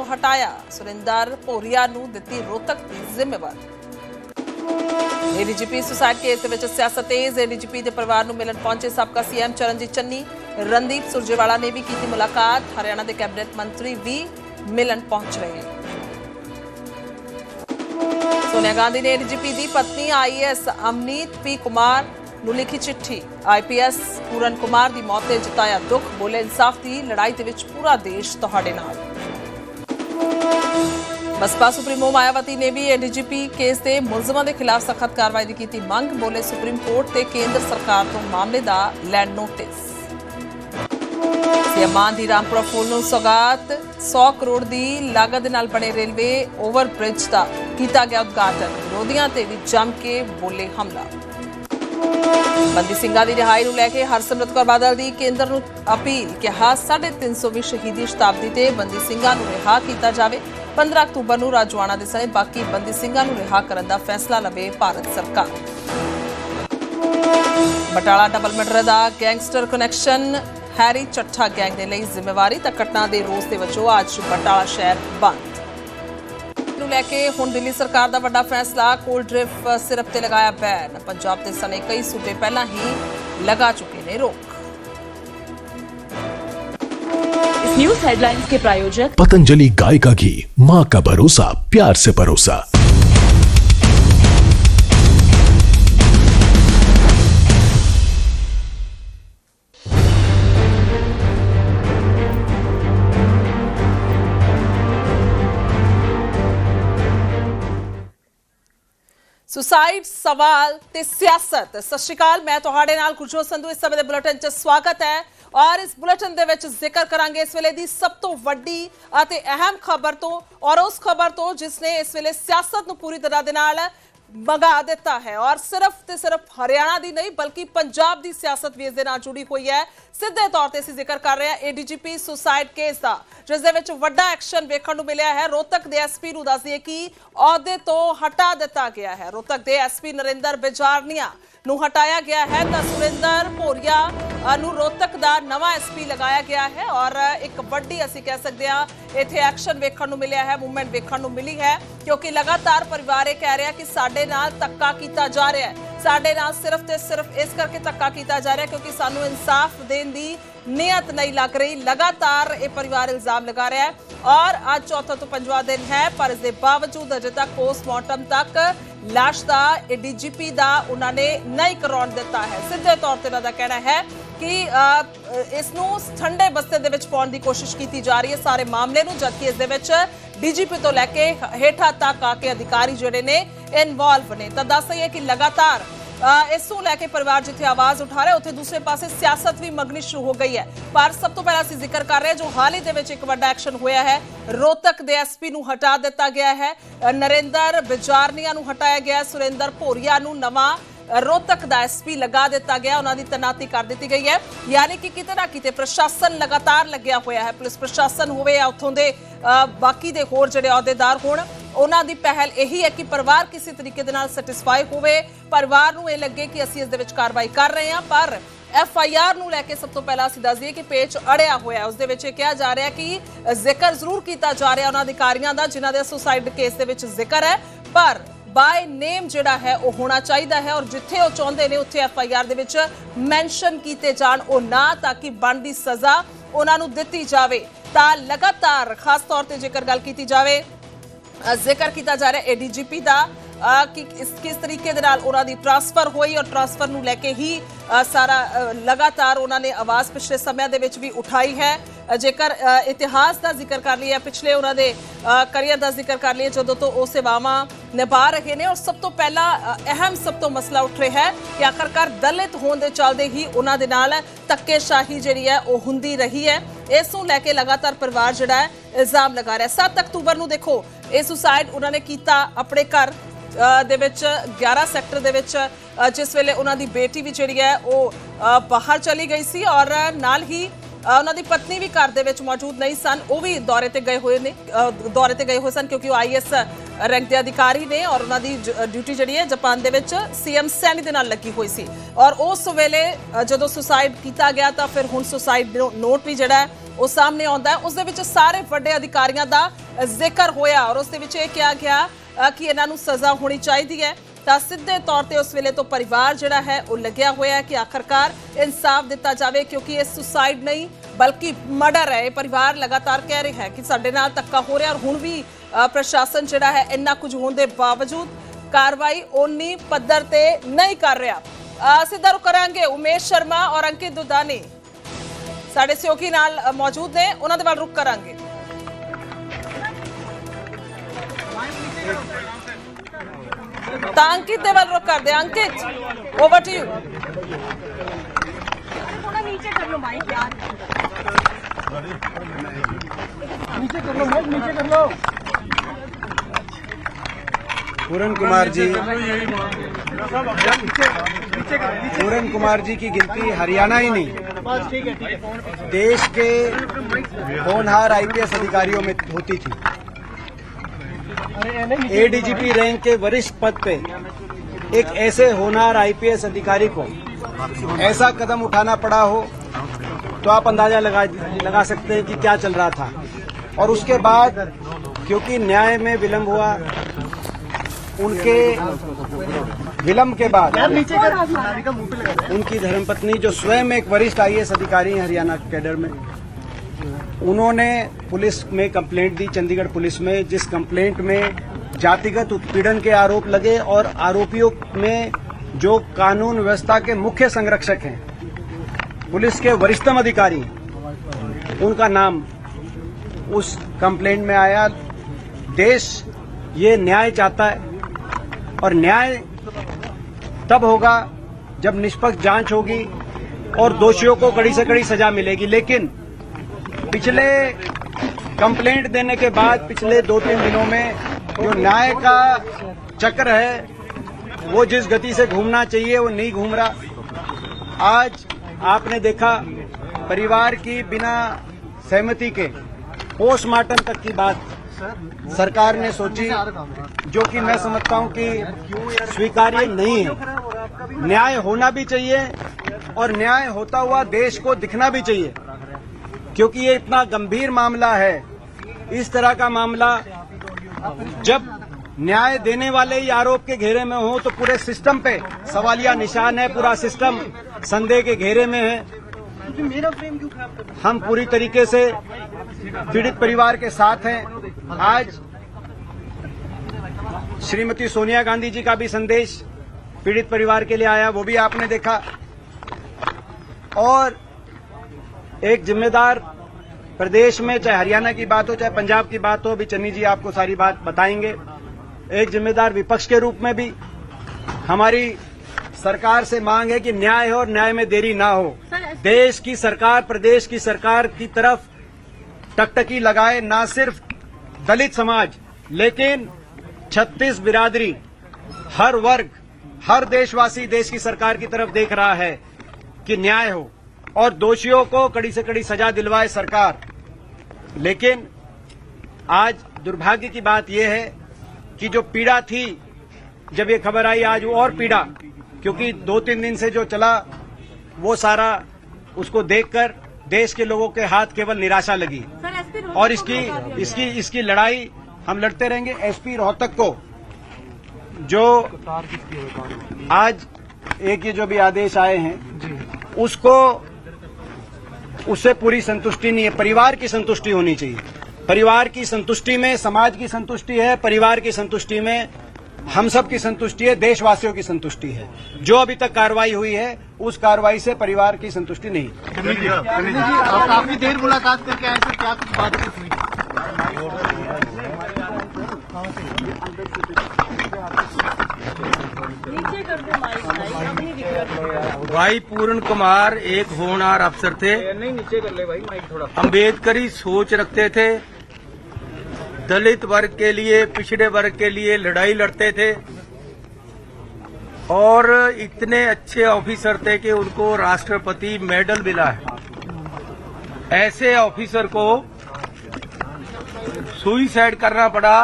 हटाया, सुरिंदर भोरिया नूं दित्ती रोहतक की जिम्मेवारी। एडीजीपी सुसाइड केस दे विच सियासत तेज। एडीजीपी के परिवार नूं मिलन पहुंचे साबका सीएम चरणजीत चन्नी, रणदीप सुरजेवाला ने भी की मुलाकात। हरियाणा के कैबिनेट मंत्री भी मिलन पहुंच रहे हैं। सोनिया गांधी ने एडीजीपी की पत्नी आईएएस अमनीत पी कुमार नूं लिखी चिट्ठी। आईपीएस पूरन कुमार की मौत ते जताया दुख, बोले इंसाफ की लड़ाई दे विच पूरा देश तुहाडे नाल। बसपा सुप्रीमो मायावती ने भी एडीजीपी केस के मुलजमां के खिलाफ सख्त कार्रवाई की की मंग, बोले सुप्रीम कोर्ट ते केंद्र सरकार तो मामले का लैण नोटिस। सीएम मान दी रामपुरा पुल नूं सौगात, 100 करोड़ की लागत दे नाल बने रेलवे ओवरब्रिज का किया गया उद्घाटन। विरोधियों ते भी जम के बोले हमला। बंदी ਸਿੰਘਾਂ ਦੀ रिहाई ਨੂੰ ਲੈ ਕੇ हरसिमरत कौर बादल की केंद्र ਨੂੰ अपील, कहा 350ਵੀਂ शहीदी शताब्दी ते बंदी ਸਿੰਘਾਂ ਨੂੰ रिहा किया जाए। 15 अक्तूबर ਨੂੰ राजवाना ਦੇ सने बाकी बंदी ਸਿੰਘਾਂ ਨੂੰ रिहा करने का फैसला लवे भारत सरकार। बटाला डबल मर्डर का gangster connection Harry Chattha gang के लिए जिम्मेवारी। तो घटना के रोस के वजों अज बटाला शहर बंद ਨੂੰ ਲੈ ਕੇ ਹੁਣ ਦਿੱਲੀ सरकार का ਵੱਡਾ फैसला, कोल्ड ड्रिफ सिरप ਤੇ लगाया बैन। पंजाब के सने कई सूबे पहला ही लगा चुके ने रोक। इस न्यूज हेडलाइंस के प्रायोजक पतंजलि गाय का घी, माँ का भरोसा, प्यार से परोसा। सुसाइड सवाल ते सियासत। सत श्री अकाल, मैं तुहाडे नाल गुरजोत संधू। इस समय दे बुलेटिन च स्वागत है और इस बुलेटिन दे विच जिक्र करांगे इस वेले दी सब तो वड्डी अते अहम खबर तो और उस खबर तो जिसने इस वेले सियासत नूं पूरी तरह दे नाल मंगा दिता है। और सिर्फ हरियाणा की नहीं बल्कि पंजाब की सियासत भी इस जुड़ी हुई है। सीधे तौर पर असीं जिक्र कर रहे हैं एडीजीपी सुसाइड केस का, जिस दे विच वड्डा एक्शन वेखण नूं मिलिया है। रोहतक के एसपी नूं दस दईए कि अहुदे तो हटा दिता गया है। रोहतक के एसपी नरेंद्र बिजारनिया नूं हटाया गया है तो सुरिंदर भोरिया नूं रोहतक का नवा एसपी लगाया गया है। और एक वड्डी असीं कह सकते हैं इत्थे एक्शन वेखण नूं मिलिया है, मूवमेंट वेखण नूं मिली है, क्योंकि लगातार परिवार कह रहा है कि साडे नाल धक्का कीता जा रहा है। साडे नाल सिर्फ ते सिर्फ इस करके धक्का कीता जा रहा है क्योंकि सानू इंसाफ देने की नीयत नहीं लग रही। लगातार ये परिवार इल्जाम लगा रहा है और आज चौथा तो 5वां दिन है, पर इसके बावजूद अजे तक पोस्टमार्टम तक लाश का एडीजीपी का उन्होंने नहीं करवाउण दिता है। सीधे तौर पर उन्होंने कहना है कि इसनूं ठंडे बस्ते दे विच पाउण दी कोशिश की जा रही है सारे मामले नूं, जबकि इस दे विच डीजीपी तो लैके हेठा तक आके अधिकारी जिहड़े ने इनवॉल्व ने। तो दस दईए कि लगातार इसनूं लैके परिवार जिथे आवाज़ उठा रहा है उत्थे दूसरे पासे सियासत भी मंगनी शुरू हो गई है। पर सब तो पहला असीं जिक्र कर रहे हैं जो हाल ही दे विच एक वड्डा एक्शन होया है। रोहतक दे एसपी नूं हटा दिता गया है, नरेंद्र बिजारनिया नूं हटाया गया, सुरिंदर भोरिया नूं नवां रोहतक का एसपी लगा दिता गया, उन्होंने तैनाती कर दी गई है। यानी कि किते ना किते प्रशासन लगातार लग्या होया है, पुलिस प्रशासन होवे या उत्थों दे बाकी दे होर जिहड़े अहुदेदार होण, उन्हां दी पहल यही है कि परिवार किसी तरीके दे नाल सैटिस्फाई होवे, परिवार नूं इह लगे कि असीं इस दे विच कार्रवाई कर रहे हैं। पर FIR नूं लैके सब तो पहला असीं दस दईए कि पेच अड़िया होया है। उस दे विच कहा जा रहा है कि जिक्र जरूर किया जा रहा उन्हां अधिकारियों का जिन्हां दे सुसाइड केस दे विच जिक्र है, पर बाय नेम जिहड़ा है वो होना चाहिए है और जिथे वो चाहते हैं उत्थे FIR दे विच मैंशन किए जाण ओ ना, ताकि बनदी सज़ा उन्होंने दिती जाए। तो लगातार खास तौर पर जेकर गल की जाए, जिक्र किया जा रहा है एडीजीपी का कि किस तरीके दे नाल उन्हां दी ट्रांसफर हुई और ट्रांसफर नूं लैके ही सारा लगातार उन्होंने आवाज़ पिछले समय दे विच भी उठाई है। जेकर इतिहास का जिक्र कर लिया, पिछले उन्होंने करियर का जिक्र कर लिया जदों तो वो सेवावां निभा रहे हैं। और सब तो पहला अहम सब तो मसला उठ रहा है कि आखिरकार दलित होने के चलते ही उन्हां दे नाल धक्केशाही जिहड़ी है वो हुंदी रही है। इस नूं लैके लगातार परिवार जिहड़ा है इल्जाम लगा रहा है। 7 अक्तूबर नूं देखो ये सुसाइड उन्होंने किया अपने घर दे विच 11 सैक्टर दे विच, जिस वेले उन्हां दी बेटी भी जिहड़ी है वो बाहर चली गई सी और नाल ही उन्हां दी पत्नी भी घर दे विच मौजूद नहीं सन, वो भी दौरे ते गए हुए सन क्योंकि वो IAS रैंक के अधिकारी ने और उन्हां दी ड्यूटी जिहड़ी है जापान दे विच CM सैनी दे नाल लगी हुई सी। और उस वेले जदों सुसाइड किया गया तो फिर हुण सुसाइड नोट भी जिहड़ा है ਉਹ ਸਾਹਮਣੇ ਆਉਂਦਾ ਹੈ। ਉਸ ਦੇ ਵਿੱਚ ਸਾਰੇ ਵੱਡੇ ਅਧਿਕਾਰੀਆਂ ਦਾ ਜ਼ਿਕਰ ਹੋਇਆ ਔਰ ਉਸ ਦੇ ਵਿੱਚ ਇਹ ਕਿਹਾ ਗਿਆ ਕਿ ਇਹਨਾਂ ਨੂੰ ਸਜ਼ਾ ਹੋਣੀ ਚਾਹੀਦੀ ਹੈ। ਤਾਂ ਸਿੱਧੇ ਤੌਰ ਤੇ ਉਸ ਵੇਲੇ ਤੋਂ ਪਰਿਵਾਰ ਜਿਹੜਾ ਹੈ ਉਹ ਲੱਗਿਆ ਹੋਇਆ ਹੈ ਕਿ ਆਖਰਕਾਰ ਇਨਸਾਫ ਦਿੱਤਾ ਜਾਵੇ, ਕਿਉਂਕਿ ਇਹ ਸੁਸਾਈਡ ਨਹੀਂ ਬਲਕਿ ਮਰਡਰ ਹੈ। ਇਹ ਪਰਿਵਾਰ ਲਗਾਤਾਰ ਕਹਿ ਰਿਹਾ ਹੈ ਕਿ ਸਾਡੇ ਨਾਲ ਧੱਕਾ ਹੋ ਰਿਹਾ ਔਰ ਹੁਣ ਵੀ ਪ੍ਰਸ਼ਾਸਨ ਜਿਹੜਾ ਹੈ ਇੰਨਾ ਕੁਝ ਹੋਣ ਦੇ ਬਾਵਜੂਦ ਕਾਰਵਾਈ ਓਨੀ ਪੱਧਰ ਤੇ ਨਹੀਂ ਕਰ ਰਿਹਾ। ਸਿੱਧਾ ਰੁਖ ਕਰਾਂਗੇ ਉਮੇਸ਼ ਸ਼ਰਮਾ ਔਰ ਅੰਕਿਤ ਦੁਦਾਨੀ ਸਾਡੇ ਸਹਿਯੋਗੀ ਨਾਲ ਮੌਜੂਦ ਨੇ, ਉਹਨਾਂ ਦੇ ਵੱਲ ਰੁਖ ਕਰਾਂਗੇ। ਤਾਂ ਅੰਕਿਤ ਦੇ ਵੱਲ ਰੁਖ ਕਰਦੇ। ਅੰਕਿਤ, ਓਵਰ ਟੂ ਯੂ। थोड़ा नीचे कर लो माइक यार, नीचे कर लो माइक, नीचे कर लो। पूरन कुमार जी, पूरन कुमार जी की गिनती हरियाणा ही नहीं देश के होनहार आईपीएस अधिकारियों में होती थी। एडीजीपी रैंक के वरिष्ठ पद पे एक ऐसे होनहार आईपीएस अधिकारी को ऐसा कदम उठाना पड़ा हो तो आप अंदाजा लगा सकते हैं कि क्या चल रहा था। और उसके बाद क्योंकि न्याय में विलंब हुआ, उनके विलंब के बाद उनकी धर्मपत्नी जो स्वयं एक वरिष्ठ आईएएस अधिकारी हैं हरियाणा कैडर में, उन्होंने पुलिस में कंप्लेंट दी, चंडीगढ़ पुलिस में, जिस कंप्लेंट में जातिगत उत्पीड़न के आरोप लगे और आरोपियों में जो कानून व्यवस्था के मुख्य संरक्षक हैं, पुलिस के वरिष्ठतम अधिकारी, उनका नाम उस कंप्लेंट में आया। देश ये न्याय चाहता है और न्याय तब होगा जब निष्पक्ष जांच होगी और दोषियों को कड़ी से कड़ी सजा मिलेगी। लेकिन पिछले कंप्लेंट देने के बाद पिछले 2-3 दिनों में जो न्याय का चक्र है वो जिस गति से घूमना चाहिए वो नहीं घूम रहा। आज आपने देखा परिवार की बिना सहमति के पोस्टमार्टम तक की बात सरकार ने सोची, जो कि मैं समझता हूं कि स्वीकार्य नहीं है। न्याय होना भी चाहिए और न्याय होता हुआ देश को दिखना भी चाहिए, क्योंकि ये इतना गंभीर मामला है। इस तरह का मामला जब न्याय देने वाले ही आरोप के घेरे में हो तो पूरे सिस्टम पे सवालिया निशान है, पूरा सिस्टम संदेह के घेरे में है। हम पूरी तरीके से पीड़ित परिवार के साथ हैं। आज श्रीमती सोनिया गांधी जी का भी संदेश पीड़ित परिवार के लिए आया, वो भी आपने देखा। और एक जिम्मेदार प्रदेश में, चाहे हरियाणा की बात हो चाहे पंजाब की बात हो, अभी चन्नी जी आपको सारी बात बताएंगे, एक जिम्मेदार विपक्ष के रूप में भी हमारी सरकार से मांग है कि न्याय हो और न्याय में देरी ना हो। देश की सरकार, प्रदेश की सरकार की तरफ टकटकी लगाए, ना सिर्फ दलित समाज लेकिन 36 बिरादरी, हर वर्ग, हर देशवासी देश की सरकार की तरफ देख रहा है कि न्याय हो और दोषियों को कड़ी से कड़ी सजा दिलवाए सरकार। लेकिन आज दुर्भाग्य की बात यह है कि जो पीड़ा थी जब ये खबर आई, आज वो और पीड़ा, क्योंकि 2-3 दिन से जो चला वो सारा उसको देखकर देश के लोगों के हाथ केवल निराशा लगी। और इसकी लड़ाई हम लड़ते रहेंगे। एसपी रोहतक को जो आज एक ये जो भी आदेश आए हैं उससे पूरी संतुष्टि नहीं है, परिवार की संतुष्टि होनी चाहिए। परिवार की संतुष्टि में समाज की संतुष्टि है, परिवार की संतुष्टि में हम सब की संतुष्टि है, देशवासियों की संतुष्टि है। जो अभी तक कार्रवाई हुई है उस कार्रवाई से परिवार की संतुष्टि नहीं। आप काफी देर मुलाकात करके आए सर, क्या कुछ बातचीत हुई? नीचे कर दो माइक, अभी दिक्कत। भाई पूरन कुमार एक होनहार अफसर थे, नहीं नीचे कर ले भाई माइक थोड़ा। अम्बेडकरी सोच रखते थे, दलित वर्ग के लिए, पिछड़े वर्ग के लिए लड़ाई लड़ते थे और इतने अच्छे ऑफिसर थे कि उनको राष्ट्रपति मेडल मिला है। ऐसे ऑफिसर को सुइसाइड करना पड़ा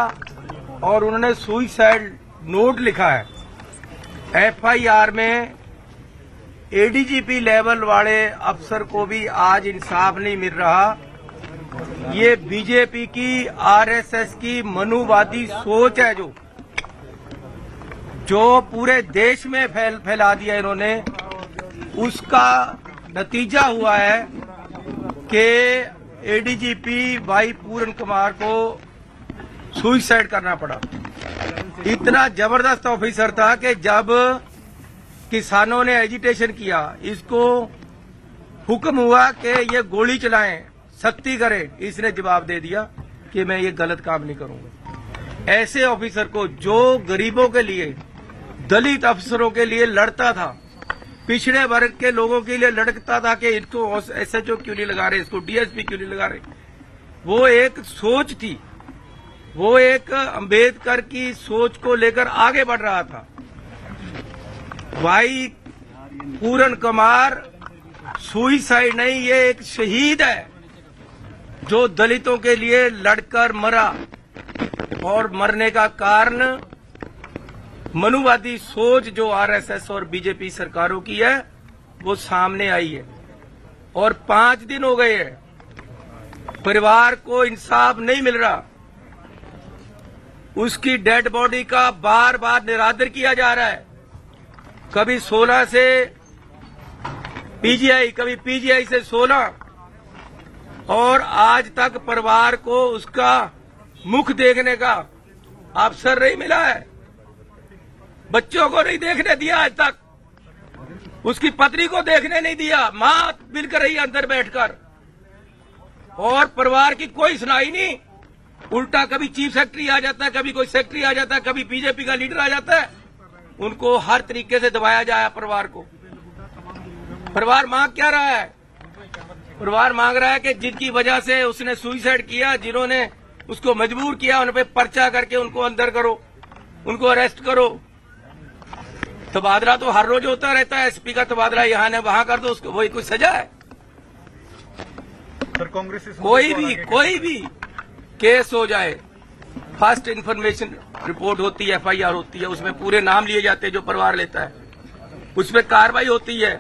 और उन्होंने सुइसाइड नोट लिखा है। एफआईआर में एडीजीपी लेवल वाले अफसर को भी आज इंसाफ नहीं मिल रहा ये बीजेपी की, आरएसएस की मनुवादी सोच है जो पूरे देश में फैला दिया इन्होंने। उसका नतीजा हुआ है कि एडीजीपी भाई पूरन कुमार को सुसाइड करना पड़ा। इतना जबरदस्त ऑफिसर था कि जब किसानों ने एजिटेशन किया, इसको हुक्म हुआ कि ये गोली चलाएं, सख्ती करें, इसने जवाब दे दिया कि मैं ये गलत काम नहीं करूंगा। ऐसे ऑफिसर को जो गरीबों के लिए, दलित अफसरों के लिए लड़ता था, पिछड़े वर्ग के लोगों के लिए लड़ता था कि इनको एसएचओ क्यों नहीं लगा रहे, इसको डीएसपी क्यों नहीं लगा रहे, वो एक सोच थी, वो एक अंबेडकर की सोच को लेकर आगे बढ़ रहा था। भाई पूरन कुमार सुसाइड नहीं, ये एक शहीद है जो दलितों के लिए लड़कर मरा, और मरने का कारण मनुवादी सोच जो आरएसएस और बीजेपी सरकारों की है वो सामने आई है। और 5 दिन हो गए हैं, परिवार को इंसाफ नहीं मिल रहा। उसकी डेड बॉडी का बार बार निरादर किया जा रहा है, कभी 16 से पीजीआई, कभी पीजीआई से 16, और आज तक परिवार को उसका मुख देखने का अवसर नहीं मिला है। बच्चों को नहीं देखने दिया आज तक, उसकी पत्नी को देखने नहीं दिया, मां मिलकर रही अंदर बैठकर, और परिवार की कोई सुनाई नहीं। उल्टा कभी चीफ सेक्रेटरी आ जाता है, कभी कोई सेक्रेटरी आ जाता है, कभी बीजेपी का लीडर आ जाता है, उनको हर तरीके से दबाया जाए परिवार को। परिवार मांग क्या रहा है? परिवार मांग रहा है कि जिनकी वजह से उसने सुसाइड किया, जिन्होंने उसको मजबूर किया, उन पे पर्चा करके उनको अंदर करो, उनको अरेस्ट करो। तबादला तो हर रोज होता रहता है, एसपी का तबादला यहाँ ने वहां कर दो, उसको वही कोई सजा है? सर कांग्रेस कोई भी केस हो जाए, फर्स्ट इन्फॉर्मेशन रिपोर्ट होती है, एफआईआर होती है, उसमें पूरे नाम लिए जाते हैं जो परिवार लेता है, उसमें कार्रवाई होती है,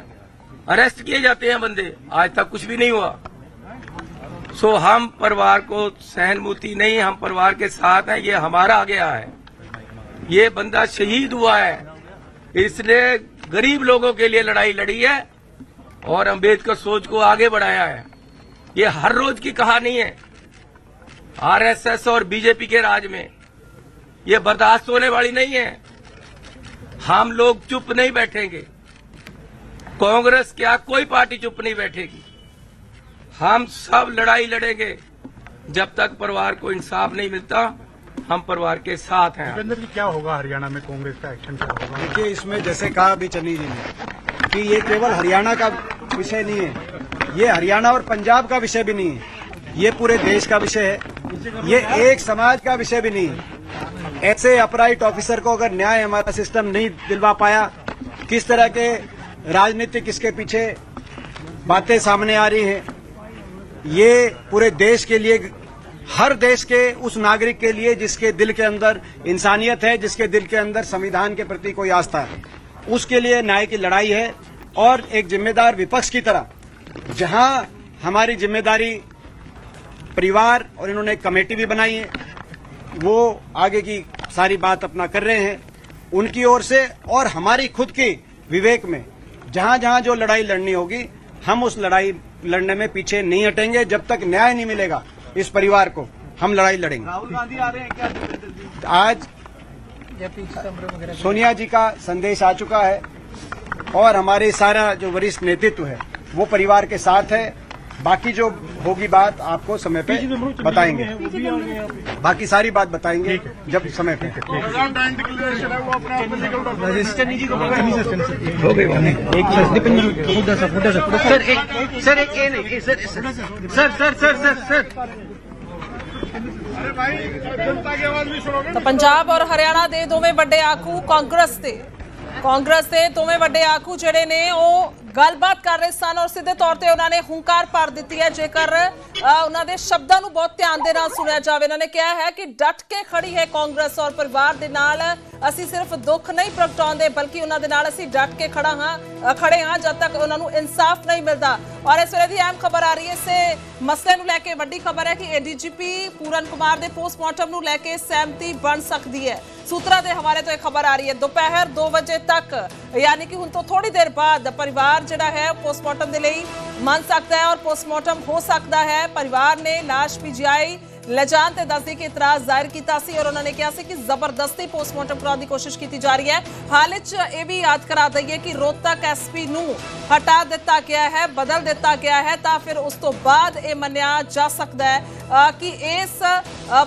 अरेस्ट किए जाते हैं बंदे। आज तक कुछ भी नहीं हुआ। सो हम परिवार को सहानुभूति नहीं, हम परिवार के साथ हैं। ये हमारा आ गया है, ये बंदा शहीद हुआ है, इसने गरीब लोगों के लिए लड़ाई लड़ी है और अंबेडकर सोच को आगे बढ़ाया है। ये हर रोज की कहानी है। आरएसएस और बीजेपी के राज में ये बर्दाश्त होने वाली नहीं है। हम लोग चुप नहीं बैठेंगे, कांग्रेस क्या कोई पार्टी चुप नहीं बैठेगी। हम सब लड़ाई लड़ेंगे जब तक परिवार को इंसाफ नहीं मिलता। हम परिवार के साथ हैं। भूपेंद्र जी, क्या होगा हरियाणा में कांग्रेस का एक्शन, क्या होगा? देखिए, इसमें जैसे कहा अभी चन्नी जी ने कि ये केवल हरियाणा का विषय नहीं है, ये हरियाणा और पंजाब का विषय भी नहीं है, ये पूरे देश का विषय है, ये एक समाज का विषय भी नहीं है। ऐसे अपराइट ऑफिसर को अगर न्याय हमारा सिस्टम नहीं दिलवा पाया, किस तरह के राजनीतिक इसके पीछे बातें सामने आ रही हैं, ये पूरे देश के लिए, हर देश के उस नागरिक के लिए जिसके दिल के अंदर इंसानियत है, जिसके दिल के अंदर संविधान के प्रति कोई आस्था है, उसके लिए न्याय की लड़ाई है। और एक जिम्मेदार विपक्ष की तरह जहां हमारी जिम्मेदारी परिवार, और इन्होंने एक कमेटी भी बनाई है, वो आगे की सारी बात अपना कर रहे हैं उनकी ओर से, और हमारी खुद की विवेक में जहां जहां जो लड़ाई लड़नी होगी, हम उस लड़ाई लड़ने में पीछे नहीं हटेंगे। जब तक न्याय नहीं मिलेगा इस परिवार को, हम लड़ाई लड़ेंगे। राहुल गांधी आ रहे हैं क्या? आज सोनिया जी का संदेश आ चुका है, और हमारे सारा जो वरिष्ठ नेतृत्व है वो परिवार के साथ है। बाकी जो होगी बात आपको समय पे बताएंगे, बाकी सारी बात बताएंगे जब समय पे। ਤਾਂ ਪੰਜਾਬ ਔਰ ਹਰਿਆਣਾ ਦੇ ਦੋਵੇਂ ਵੱਡੇ ਆਗੂ ਕਾਂਗਰਸ ਦੇ ਦੋਵੇਂ ਵੱਡੇ ਆਗੂ ਜਿਹੜੇ ਨੇ ਉਹ ਗੱਲਬਾਤ ਕਰ ਰਹੇ ਸਨ, ਔਰ ਸਿੱਧੇ ਤੌਰ ਤੇ ਉਹਨਾਂ ਨੇ ਹੁੰਕਾਰ ਭਰ ਦਿੱਤੀ ਹੈ। ਜੇਕਰ ਉਹਨਾਂ ਦੇ ਸ਼ਬਦਾਂ ਨੂੰ ਬਹੁਤ ਧਿਆਨ ਦੇ ਨਾਲ ਸੁਣਿਆ ਜਾਵੇ, ਉਹਨਾਂ ਨੇ ਕਿਹਾ ਹੈ ਕਿ ਡਟ ਕੇ ਖੜੀ ਹੈ ਕਾਂਗਰਸ ਔਰ ਪਰਿਵਾਰ ਦੇ ਨਾਲ। ਅਸੀਂ ਸਿਰਫ ਦੁੱਖ ਨਹੀਂ ਪ੍ਰਗਟਾਉਂਦੇ, ਬਲਕਿ ਉਹਨਾਂ ਦੇ ਨਾਲ ਅਸੀਂ ਡਟ ਕੇ ਖੜੇ ਹਾਂ ਜਦ ਤੱਕ ਉਹਨਾਂ ਨੂੰ ਇਨਸਾਫ ਨਹੀਂ ਮਿਲਦਾ। और इस ਵੇਲੇ ਦੀ ਅਹਿਮ ਖਬਰ ਆ ਰਹੀ ਹੈ ਇਸੇ ਮਸਲੇ ਨੂੰ ਲੈ ਕੇ ਵੱਡੀ ਖਬਰ ਹੈ ਕਿ ਏਡੀਜੀਪੀ ਪੂਰਨ ਕੁਮਾਰ ਦੇ ਪੋਸਟਮਾਰਟਮ ਨੂੰ ਲੈ ਕੇ ਸਹਿਮਤੀ ਬਣ ਸਕਦੀ ਹੈ। सूत्रों के हवाले तो एक खबर आ रही है दोपहर 2 बजे तक यानी कि हुण तो थोड़ी देर बाद परिवार जिहड़ा है पोस्टमार्टम के लिए मन सकता है और पोस्टमार्टम हो सकता है। परिवार ने लाश पीजीआई ले जाण ते दसदी कि इतराज जाहिर किया सी और उन्होंने कहा सी कि जबरदस्ती पोस्टमार्टम कराने की कोशिश की जा रही है। हाल च यह भी याद करा दईए कि रोहतक SP नूं हटा दिता गया है, बदल दिता गया है, तो फिर उस तो बाद यह मन्निया जा सकता है कि इस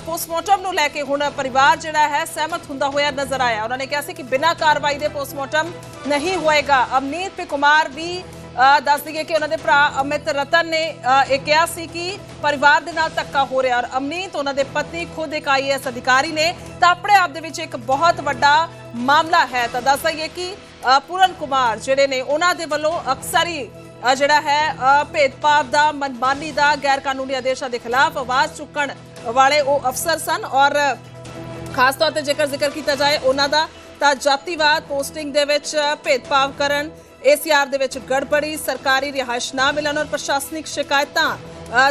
पोस्टमार्टम नूं लैके हुण परिवार जिहड़ा है सहमत हुंदा होया नजर आया। उन्होंने कहा सी कि बिना कार्रवाई के पोस्टमार्टम नहीं होएगा। अवनीत कुमार भी दस दईए कि उन्होंने भरा अमित रतन ने यह कहा सी कि परिवार दे नाल धक्का हो रहा और अवनीत उन्होंने पत्नी खुद एक IAS अधिकारी ने तो अपने आप दे विच एक बहुत वड्डा मामला है। तो दस दईए कि पूरन कुमार जिहड़े ने उन्हां दे वल्लों अक्सर ही जिहड़ा है भेदभाव दा, मनमानी दा, गैर कानूनी आदेशों के खिलाफ आवाज़ चुकण वाले वो अफसर सन और खास तौर पर जेकर जिक्र किया जाए उन्हां दा तां जातिवाद, पोस्टिंग दे विच भेदभाव करन, ACR दे विच गड़बड़ी, सरकारी रिहाइश ना मिलन और प्रशासनिक शिकायतां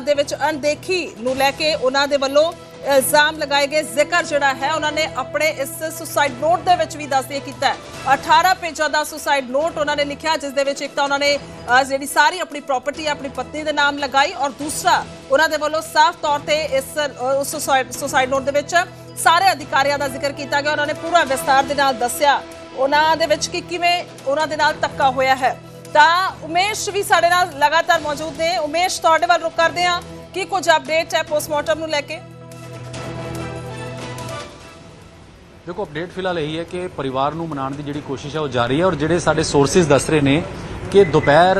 दे विच अनदेखी नूं लैके उन्हां दे वल्लों इल्जाम लगाए गए। जिक्र जिहड़ा है उन्होंने अपने इस सुसाइड नोट दे विच भी दस दिया कीता है। 18 पेजां दा सुसाइड नोट उन्होंने लिखा जिस दे विच एक तां उन्होंने जिहड़ी सारी अपनी प्रॉपर्टी अपनी पत्नी दे नाम लगाई और दूसरा उन्हां दे वल्लों साफ तौर ते इस सुसाइड नोट दे विच सारे अधिकारियों का जिक्र किया गया। उन्होंने पूरा विस्तार दे नाल दस्सिया उन्हां दे विच कि किवें उन्हां दे नाल धक्का होया है। तां उमेश भी साडे नाल लगातार मौजूद ने। उमेश तुहाडे वल रुख करदे हां कि कुछ अपडेट है पोस्टमार्टम नूं लैके? देखो अपडेट फिलहाल यही है कि परिवार नूं मनाउण दी जिहड़ी कोशिश है वो जारी है और जिहड़े साडे सोर्सिस दस रहे ने कि दोपहर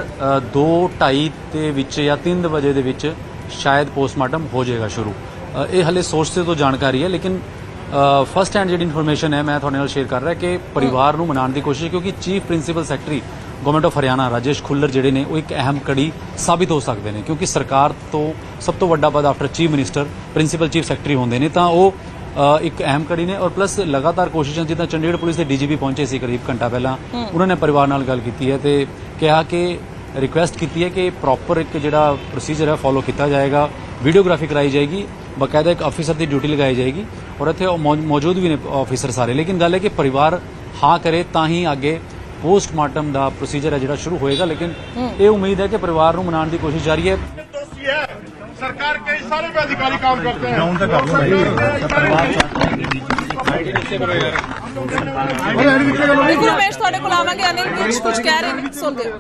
2-2:30 दे विच या 3 बजे दे विच शायद पोस्टमार्टम हो जाएगा शुरू। ये हले सोर्स से तो जानकारी है लेकिन फर्स्ट हैंड जिहड़ी इन्फॉर्मेशन है मैं तुहाडे नाल शेयर कर रहा कि परिवार नूं मनाउण दी कोशिश क्योंकि chief principal secretary government of Haryana Rajesh Khullar जिहड़े ने वो एक अहम कड़ी साबित हो सकते हैं क्योंकि सरकार तो सब तो वड्डा पद after chief minister principal chief secretary होंदे ने तां वो एक अहम कड़ी ने और प्लस लगातार कोशिशें जिद्दां चंडीगढ़ पुलिस के DGP पहुंचे सी करीब घंटा पहला उन्होंने परिवार नाल गल कीती है तो कहा कि रिक्वेस्ट की है कि प्रॉपर एक जिहड़ा प्रोसीजर है फॉलो किया जाएगा, वीडियोग्राफी कराई जाएगी, बाकायदा एक ऑफिसर की ड्यूटी लगाई जाएगी और इत्थे मौजूद भी ने ऑफिसर सारे। लेकिन गल है कि परिवार हाँ करे तां ही आगे पोस्टमार्टम का प्रोसीजर है जिहड़ा शुरू होएगा। लेकिन ये उम्मीद है कि परिवार नूं मनाउण दी कोशिश जारी है। सरकार के सारे पे अधिकारी काम करते हैं। बिल्कुल उमेश तुहाडे कोल आवांगे। अनिल विज कुछ कह रहे हैं सुनदे हो?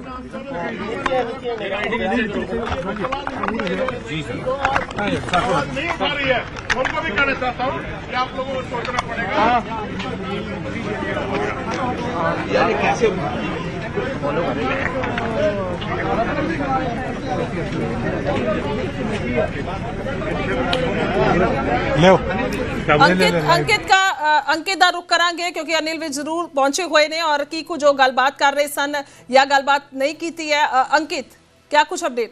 जी सर नहीं आ रही है उनको भी कहना चाहता हूँ कि आप लोगों को सोचना पड़ेगा यानी कैसे फॉलो करेंगे। अंकित दा रुख करांगे क्योंकि अनिल भी जरूर पहुंचे हुए ने और की कुछ जो गलबात कर रहे सन या गलबात नहीं की है। अंकित क्या कुछ अपडेट?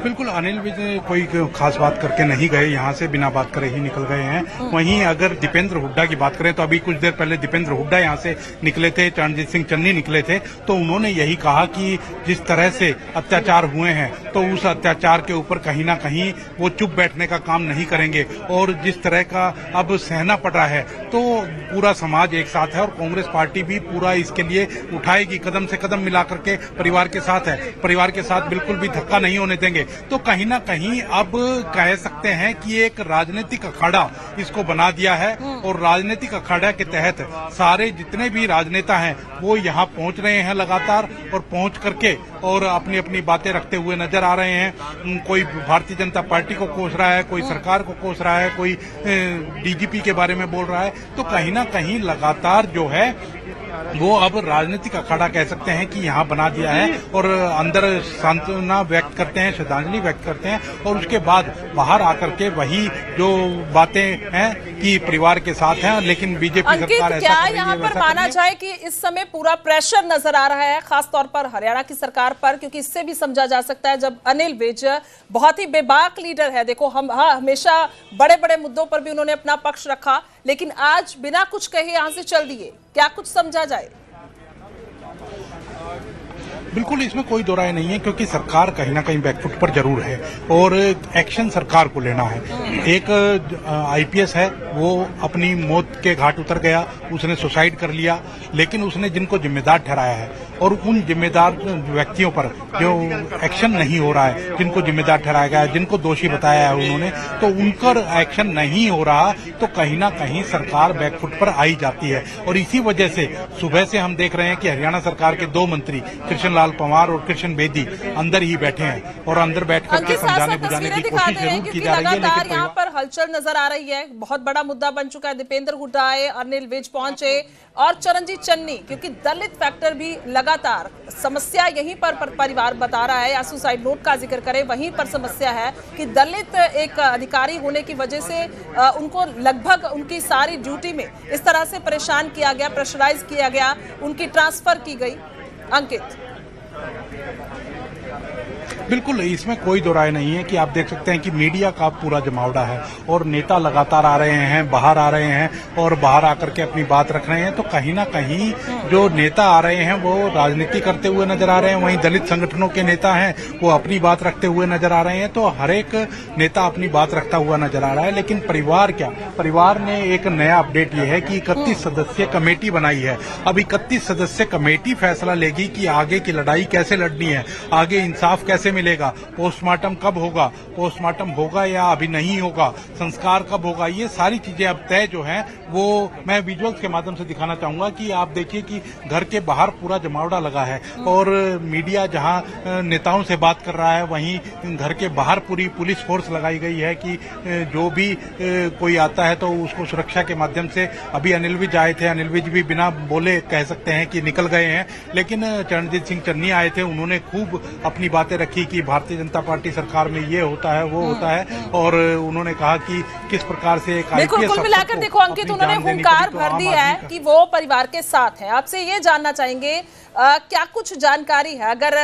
बिल्कुल अनिल विज कोई खास बात करके नहीं गए, यहाँ से बिना बात करे ही निकल गए हैं। वहीं अगर दीपेंद्र हुड्डा की बात करें तो अभी कुछ देर पहले दीपेंद्र हुड्डा यहाँ से निकले थे, चरणजीत सिंह चन्नी निकले थे तो उन्होंने यही कहा कि जिस तरह से अत्याचार हुए हैं तो उस अत्याचार के ऊपर कहीं ना कहीं वो चुप बैठने का काम नहीं करेंगे और जिस तरह का अब सहना पड़ रहा है तो पूरा समाज एक साथ है और कांग्रेस पार्टी भी पूरा इसके लिए उठाएगी, कदम से कदम मिला करके परिवार के साथ है, परिवार के साथ बिल्कुल भी धक्का नहीं होने देंगे। तो कहीं ना कहीं अब कह सकते हैं कि एक राजनीतिक अखाड़ा इसको बना दिया है और राजनीतिक अखाड़ा के तहत सारे जितने भी राजनेता हैं वो यहाँ पहुंच रहे हैं लगातार और पहुंच करके और अपनी अपनी बातें रखते हुए नजर आ रहे हैं। कोई भारतीय जनता पार्टी को कोस रहा है, कोई सरकार को कोस रहा है, कोई DGP के बारे में बोल रहा है। तो कहीं ना कहीं लगातार जो है वो अब राजनीतिक अखाड़ा कह सकते हैं कि यहाँ बना दिया है और अंदर सांत्वना व्यक्त करते हैं, श्रद्धांजलि व्यक्त करते हैं और उसके बाद बाहर आकर के वही जो बातें हैं कि परिवार के साथ हैं। लेकिन बीजेपी सरकार ऐसा क्या यहाँ पर माना जाए कि इस समय पूरा प्रेशर नजर आ रहा है खासतौर पर हरियाणा की सरकार पर, क्योंकि इससे भी समझा जा सकता है जब अनिल विज बहुत ही बेबाक लीडर है। देखो हम हमेशा बड़े बड़े मुद्दों पर भी उन्होंने अपना पक्ष रखा लेकिन आज बिना कुछ कहे यहाँ से चल दिए, क्या कुछ समझा जाए? बिल्कुल इसमें कोई दो राय नहीं है, क्योंकि सरकार कहीं ना कहीं बैकफुट पर जरूर है और एक्शन सरकार को लेना है। एक आईपीएस है, वो अपनी मौत के घाट उतर गया, उसने सुसाइड कर लिया, लेकिन उसने जिनको जिम्मेदार ठहराया है और उन जिम्मेदार व्यक्तियों पर जो एक्शन नहीं हो रहा है, जिनको जिम्मेदार ठहराया गया है, जिनको दोषी बताया है उन्होंने, तो उनका एक्शन नहीं हो रहा, तो कहीं ना कहीं सरकार बैकफुट पर आई जाती है। और इसी वजह से सुबह से हम देख रहे हैं कि हरियाणा सरकार के 2 मंत्री कृष्ण लाल पंवार और कृष्ण बेदी अंदर ही बैठे हैं और अंदर बैठ करके समझाने बुझाने की कोशिश जरूर की जा रही है, लेकिन यहाँ पर हलचल नजर आ रही है। बहुत बड़ा मुद्दा बन चुका है। दीपेंद्र हुड्डा आए, अनिल विज पहुंचे और चरणजीत चन्नी, क्योंकि दलित फैक्टर भी लगातार समस्या यहीं पर परिवार बता रहा है, या सुसाइड नोट का जिक्र करें, वहीं पर समस्या है कि दलित एक अधिकारी होने की वजह से उनको लगभग उनकी सारी ड्यूटी में इस तरह से परेशान किया गया, प्रेशराइज किया गया, उनकी ट्रांसफर की गई। अंकित, बिल्कुल इसमें कोई दो राय नहीं है कि आप देख सकते हैं कि मीडिया का पूरा जमावड़ा है और नेता लगातार आ रहे हैं, बाहर आ रहे हैं और बाहर आकर के अपनी बात रख रहे हैं। तो कहीं ना कहीं जो नेता आ रहे हैं वो राजनीति करते हुए नजर आ रहे हैं, वहीं दलित संगठनों के नेता हैं वो अपनी बात रखते हुए नजर आ रहे हैं। तो हर एक नेता अपनी बात रखता हुआ नजर आ रहा है। लेकिन परिवार क्या, परिवार ने एक नया अपडेट ये है कि 31 सदस्यीय कमेटी बनाई है। अब 31 सदस्य कमेटी फैसला लेगी कि आगे की लड़ाई कैसे लड़नी है, आगे इंसाफ कैसे मिलेगा, पोस्टमार्टम कब होगा, पोस्टमार्टम होगा या अभी नहीं होगा, संस्कार कब होगा, ये सारी चीजें अब तय जो हैं वो मैं विजुअल्स के माध्यम से दिखाना चाहूंगा कि आप देखिए कि घर के बाहर पूरा जमावड़ा लगा है और मीडिया जहां नेताओं से बात कर रहा है, वहीं घर के बाहर पूरी पुलिस फोर्स लगाई गई है कि जो भी कोई आता है तो उसको सुरक्षा के माध्यम से। अभी अनिल विज आए थे, अनिल विज भी बिना बोले कह सकते हैं कि निकल गए हैं, लेकिन चरणजीत सिंह चन्नी आए थे, उन्होंने खूब अपनी बातें रखी कि भारतीय जनता पार्टी सरकार में ये होता है वो होता है, और उन्होंने कहा कि किस प्रकार से एक बिल्कुल कुल मिलाकर देखो अंकित, उन्होंने हुंकार भर दी है कि वो परिवार के साथ हैं। आपसे ये जानना चाहेंगे क्या कुछ जानकारी है, अगर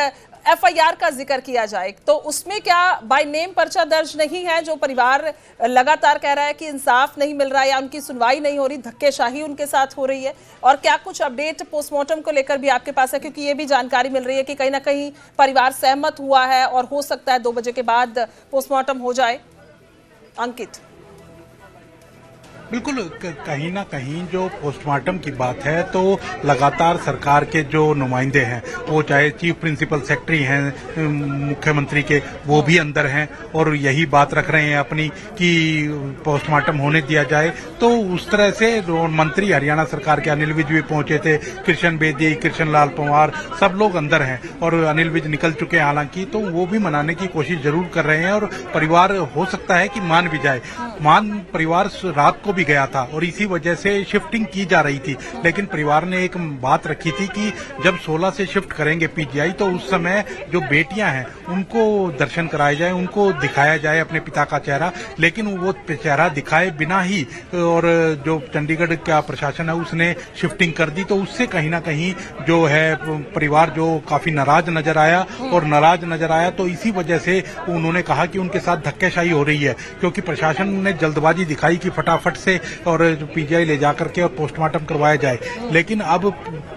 एफआईआर का जिक्र किया जाए तो उसमें क्या बाय नेम पर्चा दर्ज नहीं है? जो परिवार लगातार कह रहा है कि इंसाफ नहीं मिल रहा है या उनकी सुनवाई नहीं हो रही, धक्केशाही उनके साथ हो रही है, और क्या कुछ अपडेट पोस्टमार्टम को लेकर भी आपके पास है? क्योंकि ये भी जानकारी मिल रही है कि कहीं ना कहीं परिवार सहमत हुआ है और हो सकता है 2 बजे के बाद पोस्टमार्टम हो जाए। अंकित, बिल्कुल कहीं ना कहीं जो पोस्टमार्टम की बात है तो लगातार सरकार के जो नुमाइंदे हैं, वो चाहे चीफ प्रिंसिपल सेक्रेटरी हैं मुख्यमंत्री के, वो भी अंदर हैं और यही बात रख रहे हैं अपनी कि पोस्टमार्टम होने दिया जाए। तो उस तरह से मंत्री हरियाणा सरकार के अनिल विज भी पहुंचे थे, कृष्ण बेदी, कृष्ण लाल पंवार, सब लोग अंदर हैं और अनिल विज निकल चुके हैं हालांकि, तो वो भी मनाने की कोशिश जरूर कर रहे हैं और परिवार हो सकता है कि मान भी जाए। परिवार रात को गया था और इसी वजह से शिफ्टिंग की जा रही थी, लेकिन परिवार ने एक बात रखी थी कि जब 16 से शिफ्ट करेंगे पीजीआई तो उस समय जो बेटियां हैं उनको दर्शन कराया जाए, उनको दिखाया जाए अपने पिता का चेहरा, लेकिन वो चेहरा दिखाए बिना ही और जो चंडीगढ़ का प्रशासन है उसने शिफ्टिंग कर दी। तो उससे कहीं ना कहीं जो है परिवार जो काफी नाराज नजर आया तो इसी वजह से उन्होंने कहा कि उनके साथ धक्केशाही हो रही है, क्योंकि प्रशासन ने जल्दबाजी दिखाई कि फटाफट से और पीजीआई ले जाकर के और पोस्टमार्टम करवाया जाए। लेकिन अब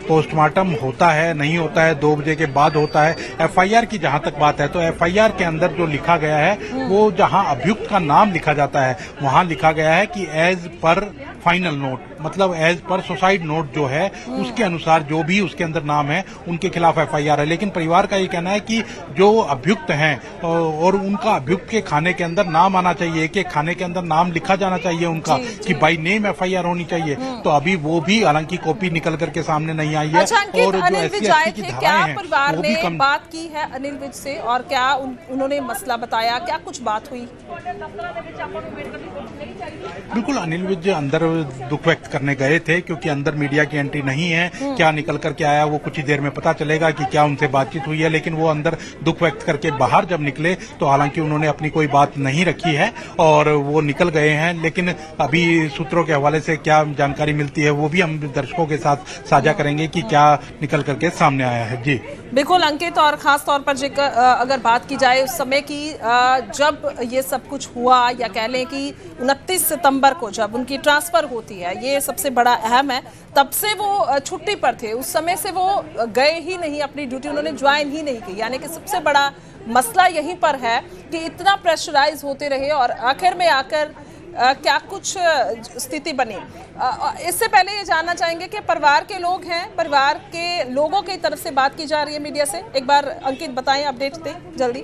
पोस्टमार्टम होता है नहीं होता है, 2 बजे के बाद होता है। एफआईआर की जहां तक बात है तो एफआईआर के अंदर जो लिखा गया है वो जहां अभियुक्त का नाम लिखा जाता है वहां लिखा गया है कि एज पर फाइनल नोट, मतलब एज पर सुसाइड नोट जो है उसके अनुसार जो भी उसके अंदर नाम है उनके खिलाफ एफआईआर है। लेकिन परिवार का ये कहना है कि जो अभियुक्त हैं और उनका अभियुक्त के खाने के अंदर नाम आना चाहिए, एक खाने के अंदर नाम लिखा जाना चाहिए उनका कि बाय नेम एफआईआर होनी चाहिए। तो अभी वो भी हालांकि कॉपी निकल करके सामने नहीं आई है। अच्छा, और जो एससी की धाराएं हैं परिवार वो भी ने बात की है अनिल विज से और क्या उन्होंने मसला बताया, क्या कुछ बात हुई? बिल्कुल अनिल विज अंदर दुख व्यक्त करने गए थे क्योंकि अंदर मीडिया की एंट्री नहीं है। क्या निकल करके आया वो कुछ ही देर में पता चलेगा कि क्या उनसे बातचीत हुई है, लेकिन वो अंदर दुख व्यक्त करके बाहर जब निकले तो हालांकि उन्होंने अपनी कोई बात नहीं रखी है और वो निकल गए हैं। लेकिन अभी सूत्रों के हवाले से क्या जानकारी मिलती है वो भी हम दर्शकों के साथ साझा करेंगे कि क्या निकल करके सामने आया है। जी बिल्कुल अंकित, और खास तौर पर अगर बात की जाए उस समय की जब ये सब कुछ हुआ, या कह लें कि 29 सितंबर को जब उनकी ट्रांसफर होती है, ये सबसे बड़ा अहम है। तब से वो छुट्टी पर थे, उस समय से वो गए ही नहीं अपनी ड्यूटी, उन्होंने ज्वाइन ही नहीं की। यानी कि सबसे बड़ा मसला यहीं पर है कि इतना प्रेशराइज होते रहे और आखिर में आकर क्या कुछ स्थिति बनी। इससे पहले ये जानना चाहेंगे कि परिवार के लोग हैं, परिवार के लोगों की तरफ से बात की जा रही है मीडिया से। एक बार अंकित बताएं, अपडेट दें जल्दी।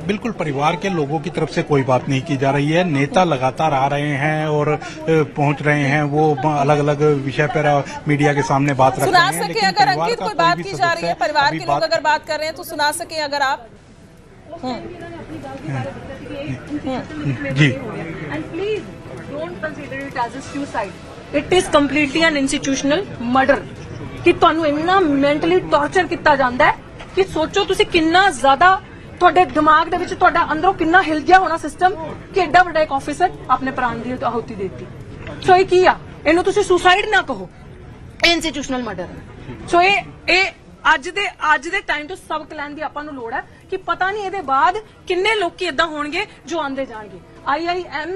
बिल्कुल, परिवार के लोगों की तरफ से कोई बात नहीं की जा रही है। नेता लगातार आ रहे हैं और पहुंच रहे हैं, वो अलग अलग विषय पर मीडिया के सामने बात रख रहे हैं। सुना सके अगर अंकित कोई बात की जा रही है, परिवार के लोग अगर बात कर रहे हैं तो सुना सके अगर आप। जी, and please don't consider it as a suicide. It is completely an institutional murder. कि ਤੁਹਾਨੂੰ ਇੰਨਾ ਮੈਂਟਲੀ ਟੌਰਚਰ ਕੀਤਾ ਜਾਂਦਾ ਹੈ ਕਿ ਸੋਚੋ ਤੁਸੀਂ ਕਿੰਨਾ ਜ਼ਿਆਦਾ ਤੁਹਾਡੇ ਦਿਮਾਗ ਦੇ ਵਿੱਚ ਤੁਹਾਡਾ ਅੰਦਰੋਂ ਕਿੰਨਾ ਹਿਲ ਗਿਆ ਹੋਣਾ ਸਿਸਟਮ ਕਿ ਐਡਾ ਵੱਡਾ ਇੱਕ ਆਫੀਸਰ ਆਪਣੇ ਪ੍ਰਾਣ ਦੀ ਆਹੂਤੀ ਦੇ ਦਿੱਤੀ। ਸੋ ਇਹ ਕੀ ਆ, ਇਹਨੂੰ ਤੁਸੀਂ ਸੁਸਾਈਡ ਨਾ ਕਹੋ, ਇੰਸਟੀਟਿਊਸ਼ਨਲ ਮਰਡਰ। ਸੋ ਇਹ ਅੱਜ ਦੇ ਟਾਈਮ ਤੋਂ ਸਬਕ ਲੈਣ ਦੀ ਆਪਾਂ ਨੂੰ ਲੋੜ ਹੈ ਕਿ ਪਤਾ ਨਹੀਂ ਇਹਦੇ ਬਾਅਦ ਕਿੰਨੇ ਲੋਕੀ ਇਦਾਂ ਹੋਣਗੇ ਜੋ ਆਂਦੇ ਜਾਣਗੇ। IIM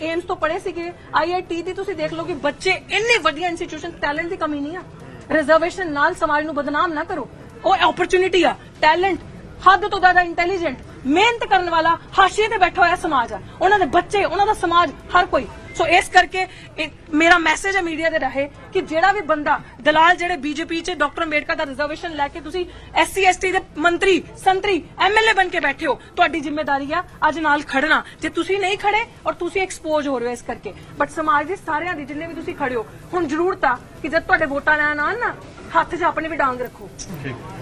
ਏਮਸ ਤੋਂ ਪੜ੍ਹੇ ਸੀਗੇ, IIT ਦੀ ਤੁਸੀਂ ਦੇਖ ਲਓ ਕਿ ਬੱਚੇ ਇੰਨੇ ਵੱਡੀਆਂ ਇੰਸਟੀਟਿਊਸ਼ਨ, ਟੈਲੈਂਟ ਦੀ ਕਮੀ ਨਹੀਂ ਆ। ਰਿਜ਼ਰਵੇਸ਼ਨ ਨਾਲ ਸਮਾਜ ਨੂੰ ਬਦਨਾਮ ਨਾ ਕਰੋ, ਉਹ ਓਪਰਚੁਨਿਟੀ ਆ। ਟੈਲੈਂਟ, ਹੱਦ ਤੋਂ ਜ਼ਿਆਦਾ ਇੰਟੈਲੀਜੈਂਟ, ਮਿਹਨਤ ਕਰਨ ਵਾਲਾ, ਹਾਸ਼ੀਏ ਤੇ ਬੈਠਾ ਹੋਇਆ ਸਮਾਜ ਆ, ਉਹਨਾਂ ਦੇ ਬੱਚੇ, ਉਹਨਾਂ ਦਾ ਸਮਾਜ, ਹਰ ਕੋਈ। ਸੋ ਇਸ ਕਰਕੇ ਮੇਰਾ ਮੈਸੇਜ ਹੈ ਮੀਡੀਆ ਦੇ ਰਾਹੀਂ ਕਿ ਜਿਹੜਾ ਵੀ ਬੰਦਾ ਦਲਾਲ ਜਿਹੜੇ ਬੀਜੇਪੀ 'ਚ ਡਾਕਟਰ ਅੰਬੇਡਕਰ ਦਾ ਰਿਜ਼ਰਵੇਸ਼ਨ ਲੈ ਕੇ ਤੁਸੀਂ SC ST ਦੇ ਮੰਤਰੀ, ਸੰਤਰੀ, MLA ਬਣ ਕੇ ਬੈਠੇ ਹੋ, ਤੁਹਾਡੀ ਜ਼ਿੰਮੇਵਾਰੀ ਆ ਅੱਜ ਨਾਲ ਖੜਨਾ। ਜੇ ਤੁਸੀਂ ਨਹੀਂ ਖੜੇ ਔਰ ਤੁਸੀਂ ਐਕਸਪੋਜ਼ ਹੋ ਰਹੇ ਹੋ ਇਸ ਕਰਕੇ, ਬਟ ਸਮਾਜ ਦੇ ਸਾਰਿਆਂ ਦੀ ਜਿੰਨੇ ਵੀ ਤੁਸੀਂ ਖੜੇ ਹੋ, ਹੁਣ ਜ਼ਰੂਰਤ ਆ ਕਿ ਜਦ ਤੁਹਾਡੇ ਵੋਟਾਂ ਲੈਣ ਆਉਣ ਨਾ, हाथ से अपने भी डांग रखो।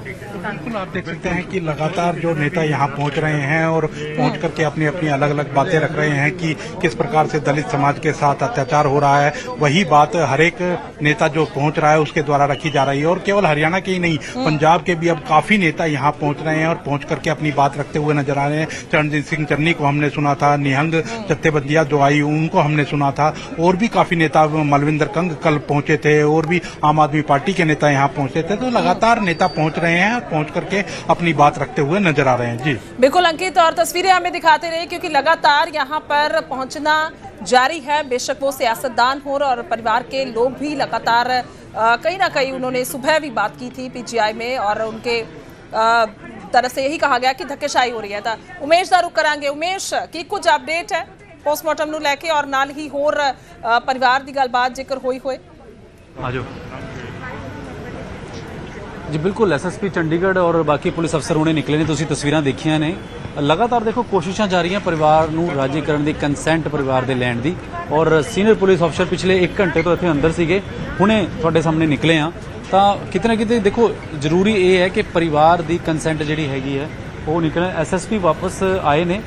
बिल्कुल, आप देख सकते हैं कि लगातार जो नेता यहाँ पहुंच रहे हैं और पहुंच करके अपनी अपनी अलग अलग बातें रख रहे हैं कि किस प्रकार से दलित समाज के साथ अत्याचार हो रहा है। वही बात हर एक नेता जो पहुंच रहा है उसके द्वारा रखी जा रही है। और केवल हरियाणा के ही नहीं, पंजाब के भी अब काफी नेता यहाँ पहुंच रहे हैं और पहुंच करके अपनी बात रखते हुए नजर आ रहे हैं। चरणजीत सिंह चन्नी को हमने सुना था, निहंग जत्थेबंदियां जो आई उनको हमने सुना था, और भी काफी नेता, मलविंदर कंग कल पहुंचे थे, और भी आम आदमी पार्टी के नेता यहाँ पहुंचे थे। तो लगातार नेता पहुंच रहे हैं और पहुंच करके अपनी बात रखते हुए नजर आ रहे हैं। जी बिल्कुल अंकित, और तस्वीरें हमें दिखाते रहे क्योंकि लगातार यहाँ पर पहुंचना जारी है। बेशक वो सियासतदान हो और परिवार के लोग भी लगातार कहीं ना कहीं, उन्होंने सुबह भी बात की थी PGI में, और उनके तरफ से यही कहा गया कि धक्केशाही हो रही है। तो उमेश दा रुख करांगे। उमेश की कुछ अपडेट है पोस्टमार्टम ਨੂੰ ਲੈ ਕੇ और ਨਾਲ ਹੀ ਹੋਰ परिवार ਦੀ ਗੱਲਬਾਤ ਜੇਕਰ ਹੋਈ ਹੋਏ। ਆਜੋ जी, बिल्कुल SSP चंडीगढ़ और बाकी पुलिस अफसर हुणे निकले ने, तुसीं तस्वीरां देखियां ने। लगातार देखो कोशिशां जारी हैं परिवार नूं राजी करन दी, कंसेंट परिवार दे लैण दी, और सीनियर पुलिस अफसर पिछले 1 घंटे तो इत्थे अंदर सीगे, हुणे तुहाडे सामने निकले आ। ਤਾਂ ਕਿਤੇ ਨਾ ਕਿਤੇ ਦੇਖੋ ਜ਼ਰੂਰੀ ਇਹ ਹੈ ਕਿ ਪਰਿਵਾਰ ਦੀ ਕੰਸੈਂਟ ਜਿਹੜੀ ਹੈਗੀ ਹੈ ਉਹ ਨਿਕਲੇ। SSP ਵਾਪਸ ਆਏ ਨੇ,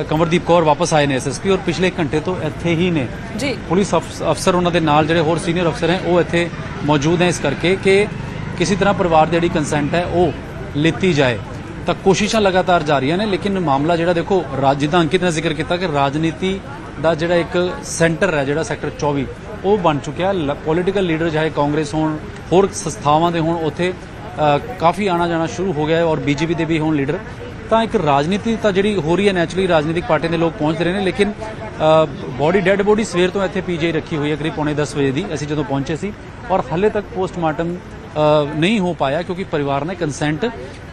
ਕੰਵਰਦੀਪ ਕੌਰ ਵਾਪਸ ਆਏ ਨੇ SSP, ਔਰ ਪਿਛਲੇ 1 ਘੰਟੇ ਤੋਂ ਇੱਥੇ ਹੀ ਨੇ ਜੀ। ਪੁਲਿਸ ਅਫਸਰ ਉਹਨਾਂ ਦੇ ਨਾਲ ਜਿਹੜੇ ਹੋਰ ਸੀਨੀਅਰ ਅਫਸਰ ਹੈ ਉਹ ਇੱਥੇ ਮੌਜੂਦ ਹੈ, ਇਸ ਕਰਕੇ ਕਿ ਕਿਸੇ ਤਰ੍ਹਾਂ ਪਰਿਵਾਰ ਦੀ ਜਿਹੜੀ ਕੰਸੈਂਟ ਹੈ ਉਹ ਲਿੱਤੀ ਜਾਏ। ਤਾਂ ਕੋਸ਼ਿਸ਼ਾਂ ਲਗਾਤਾਰ ਜਾਰੀਆਂ ਨੇ, ਲੇਕਿਨ ਮਾਮਲਾ ਜਿਹੜਾ ਦੇਖੋ ਜਿੱਦਾਂ ਅੰਕਿਤ ਨੇ ਜ਼ਿਕਰ ਕੀਤਾ ਕਿ ਰਾਜਨੀਤੀ ਦਾ ਜਿਹੜਾ ਇੱਕ ਸੈਂਟਰ ਹੈ, ਜਿਹੜਾ ਸੈਕਟਰ 24 ਉਹ ਬਣ ਚੁੱਕਿਆ। ਪੋਲੀਟੀਕਲ ਲੀਡਰ ਚਾਹੇ ਕਾਂਗਰਸ ਹੋਣ, ਹੋਰ ਸੰਸਥਾਵਾਂ ਦੇ ਹੋਣ, ਉੱਥੇ ਕਾਫੀ ਆਣਾ ਜਾਣਾ ਸ਼ੁਰੂ ਹੋ ਗਿਆ ਹੈ, ਔਰ BJP ਦੇ ਵੀ ਹੋਣ ਲੀਡਰ। ਤਾਂ ਇੱਕ ਰਾਜਨੀਤੀ ਤਾਂ ਜਿਹੜੀ ਹੋ ਰਹੀ ਹੈ, ਨੈਚੁਰਲੀ ਰਾਜਨੀਤਿਕ ਪਾਰਟੀਆਂ ਦੇ ਲੋਕ ਪਹੁੰਚ ਰਹੇ ਨੇ, ਲੇਕਿਨ ਡੈਡ ਬੋਡੀ ਸਵੇਰ ਤੋਂ ਇੱਥੇ PGI ਰੱਖੀ ਹੋਈ ਹੈ, ਕਰੀਬ 9:45 ਵਜੇ ਦੀ ਅਸੀਂ ਜਦੋਂ ਪਹੁੰਚੇ ਸੀ, ਔਰ ਹਾਲੇ ਤੱਕ ਪੋਸਟਮਾਰਟਮ नहीं हो पाया क्योंकि परिवार ने कंसेंट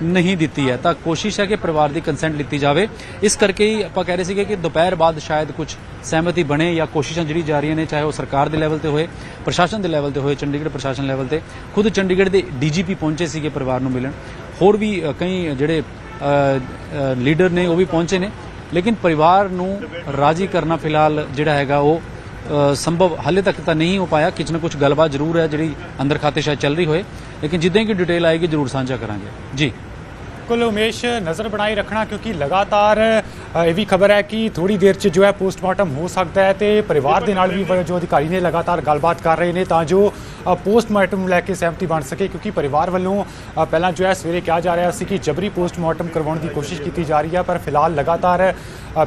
नहीं दी है। तो कोशिश है कि परिवार की कंसेंट ली जाए। इस करके ही आप कह रहे थे कि दोपहर बाद शायद कुछ सहमति बने, या कोशिशें जी जा रही ने, चाहे वो सरकार के लैवल पर होए, प्रशासन के लैवल पर होए, चंडीगढ़ प्रशासन लैवल पर खुद चंडीगढ़ के DGP पहुंचे थे परिवार को मिलन, होर भी कई जोड़े लीडर ने वो भी पहुंचे ने, लेकिन परिवार को राजी करना फिलहाल जोड़ा है वो संभव हाले तक तो नहीं हो पाया। कुछ ना कुछ गलबात जरूर है जी अंदर खाते शायद चल रही होए, लेकिन जिद्दां की डिटेल आएगी जरूर साझा करांगे। जी बिल्कुल उमेश, नज़र बनाए रखना क्योंकि लगातार ये भी खबर है कि थोड़ी देर च जो है पोस्टमार्टम हो सकता है तो परिवार के नाल भी जो अधिकारी ने लगातार गलबात कर रहे हैं तां जो पोस्टमार्टम लैके सहमति बन सके, क्योंकि परिवार वालों पहला जो है सवेरे कहा जा रहा है कि जबरी पोस्टमार्टम करवाने की कोशिश की जा रही है, पर फिलहाल लगातार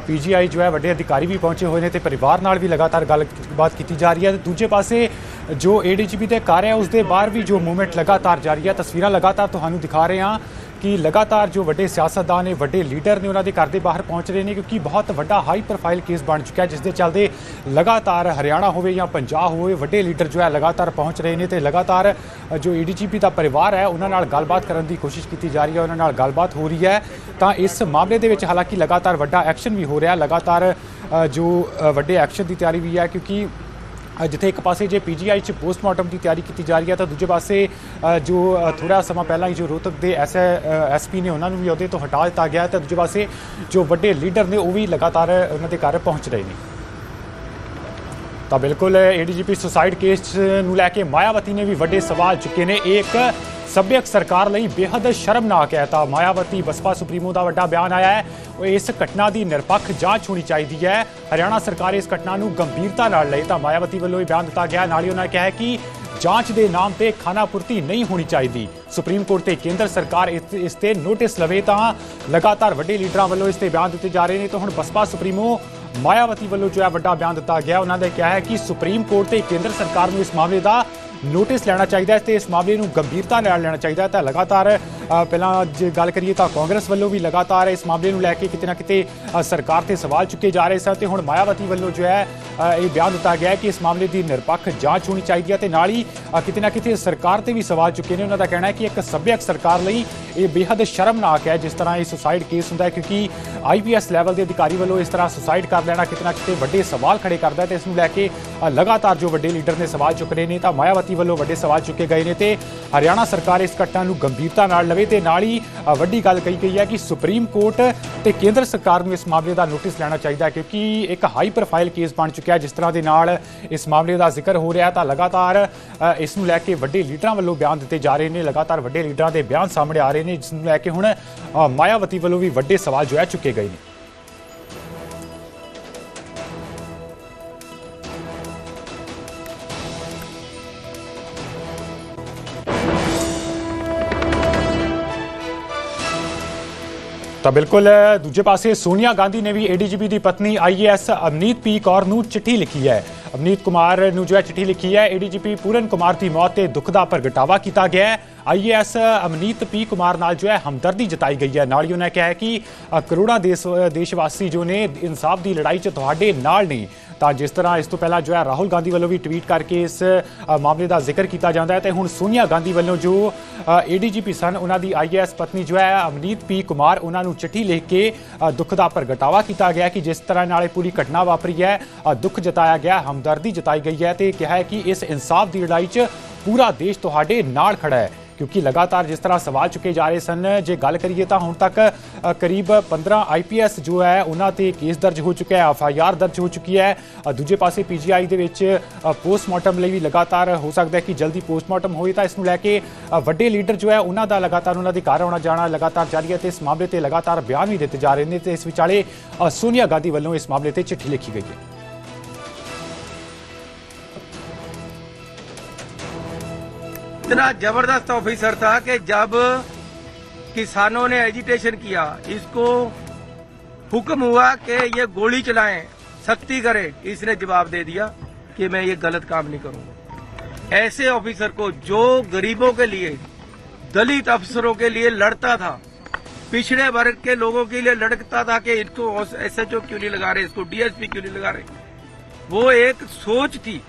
PGI जो है वड्डे अधिकारी भी पहुंचे हुए हैं तो परिवार नाल भी लगातार गलबात की जा रही है। दूजे पासे जो ADGP के घर है उसके बाहर भी जो मूवमेंट लगातार जारी है। तस्वीर लगातार तुहानू दिखा रहे हैं कि लगातार जो वड्डे सियासतदान ने वड्डे लीडर ने उन्होंने घर के बाहर पहुंच रहे हैं, क्योंकि बहुत वड्डा हाई प्रोफाइल केस बन चुका है जिसके चलते लगातार हरियाणा हो या पंजाब हो वड्डे लीडर जो है लगातार पहुंच रहे हैं तो लगातार जो ADGP का परिवार है उन्होंने गलबात करने की कोशिश की जा रही है, उन्होंने गलबात हो रही है। तो इस मामले के विच हालांकि लगातार वड्डा एक्शन भी हो रहा है, लगातार जो वड्डे एक्शन की तैयारी भी है, क्योंकि जिथे एक पासे जो PGI च पोस्टमार्टम की तैयारी की जा रही है तो दूजे पासे जो थोड़ा समा पहला ही जो रोहतक के SP ने उन्होंने भी उहदे तो हटा दिता गया, तो दूजे पासे जो वड्डे लीडर ने वो भी लगातार उन्होंने घर पहुँच रहे हैं। तो बिल्कुल ADGP सुसाइड केस नूं लैके मायावती ने भी वड्डे सवाल चुके ने। एक सभ्यक सरकार लई बेहद शर्मनाक है। तो मायावती बसपा सुप्रीमो का वड्डा बयान आया है, इस घटना की निरपक्ष जांच होनी चाहिए है, हरियाणा सरकार इस घटना को गंभीरता नाल लए। तो मायावती वालों यह बयान दिता गया, नाल ही उन्होंने कहा कि जांच के नाम पर खानापूर्ति नहीं होनी चाहिए। सुप्रीम कोर्ट से केंद्र सरकार इस ते नोटिस लवे तो लगातार वड्डे लीडरां वालों इस ते बयान दिते जा रहे हैं। तो हुण बसपा सुप्रीमो मायावती वालों जो है वड्डा बयान दिता गया, उन्होंने कहा है कि सुप्रीम कोर्ट से केंद्र सरकार को इस मामले का नोटिस लेना चाहिए तो इस मामले को गंभीरता नाल लेना चाहिए। तो लगातार पहला जो गल करिए तो कांग्रेस वालों भी लगातार इस मामले को लैके किते ना किते सरकार से सवाल चुके जा रहे सन, तो हुण मायावती वालों जो है ये बयान दिता गया कि इस मामले की निरपक्ष जांच होनी चाहिए। तो नाल ही किते ना किते सरकार से भी सवाल चुके हैं। उन्होंने कहना है कि एक सभ्यक सरकार लई ये बेहद शर्मनाक है जिस तरह ये सुसाइड केस होंदा है, क्योंकि IPS लैवल के अधिकारी वालों इस तरह सुसाइड कर लेना किते ना किते वड्डे सवाल खड़े करता है। तो इसनूं लैके लगातार जो वड्डे लीडर ने सवाल चुक रहे हैं, तो मायावती वालों वड्डे सवाल चुके गए हैं। तो हरियाणा सरकार इस घटना को गंभीरता नाल लवे तो नाल ही वड्डी गल कही गई है कि सुप्रीम कोर्ट ते केंद्र सरकार को इस मामले का नोटिस लेना चाहिए, क्योंकि एक हाई प्रोफाइल केस बन चुका है जिस तरह के नाल इस मामले का जिक्र हो रहा है। तो लगातार इसनूं लैके वड्डे लीडरां वालों बयान दिते जा रहे हैं, लगातार वड्डे लीडरां दे बयान सामने आ रहे हैं जिसनूं लैके हुण मायावती वालों भी वड्डे सवाल जो है चुके गए हैं। तो बिल्कुल दूजे पासे सोनिया गांधी ने भी ADGP की पत्नी IAS अवनीत P कौर नूं चिट्ठी लिखी है। अवनीत कुमार नूं जो है चिट्ठी लिखी है, ADGP पूरन कुमार की मौत ते दुख दा प्रगटावा किया गया है। IAS अवनीत P कुमार नाल जो है हमदर्दी जताई गई है। नाल ही उन्होंने कहा है कि करोड़ां देशवासी जो ने इंसाफ की लड़ाई च तुहाडे नाल ने। तो जिस तरह इस तो पहला जो है राहुल गांधी वालों भी ट्वीट करके इस मामले का जिक्र किया जाता है, तो हुण सोनिया गांधी वालों जो ADGP सन उन्होंने IAS पत्नी जो है अवनीत P कुमार उन्होंने चिट्ठी लिख के दुख का प्रगटावा किया गया कि जिस तरह नाल पूरी घटना वापरी है, दुख जताया गया, हमदर्दी जताई गई है, तो कहा है कि इस इंसाफ की लड़ाई च पूरा देश तुहाडे नाल खड़ा है। क्योंकि लगातार जिस तरह सवाल चुके जा रहे सन, जे गल करिए तो हुण तक करीब 15 IPS जो है उन्होंने केस दर्ज हो चुका है, FIR दर्ज हो चुकी है। दूजे पासे PGI दे विच पोस्टमार्टम लई भी लगातार हो सकता है कि जल्दी पोस्टमार्टम होए, तो इसनूं लैके वड्डे लीडर जो है उन्हों का लगातार उन्होंने घर आना जाना लगातार जारी है। तो इस मामले पर लगातार बयान भी दिते जा रहे हैं। तो इस विचाले सोनिया गांधी वालों इस मामले पर चिट्ठी लिखी गई है। इतना जबरदस्त ऑफिसर था कि जब किसानों ने एजिटेशन किया, इसको हुक्म हुआ कि ये गोली चलाएं, सख्ती करें, इसने जवाब दे दिया कि मैं ये गलत काम नहीं करूंगा। ऐसे ऑफिसर को जो गरीबों के लिए, दलित अफसरों के लिए लड़ता था, पिछड़े वर्ग के लोगों के लिए लड़ता था कि इनको SHO क्यों नहीं लगा रहे, इसको DSP क्यों नहीं लगा रहे, वो एक सोच थी,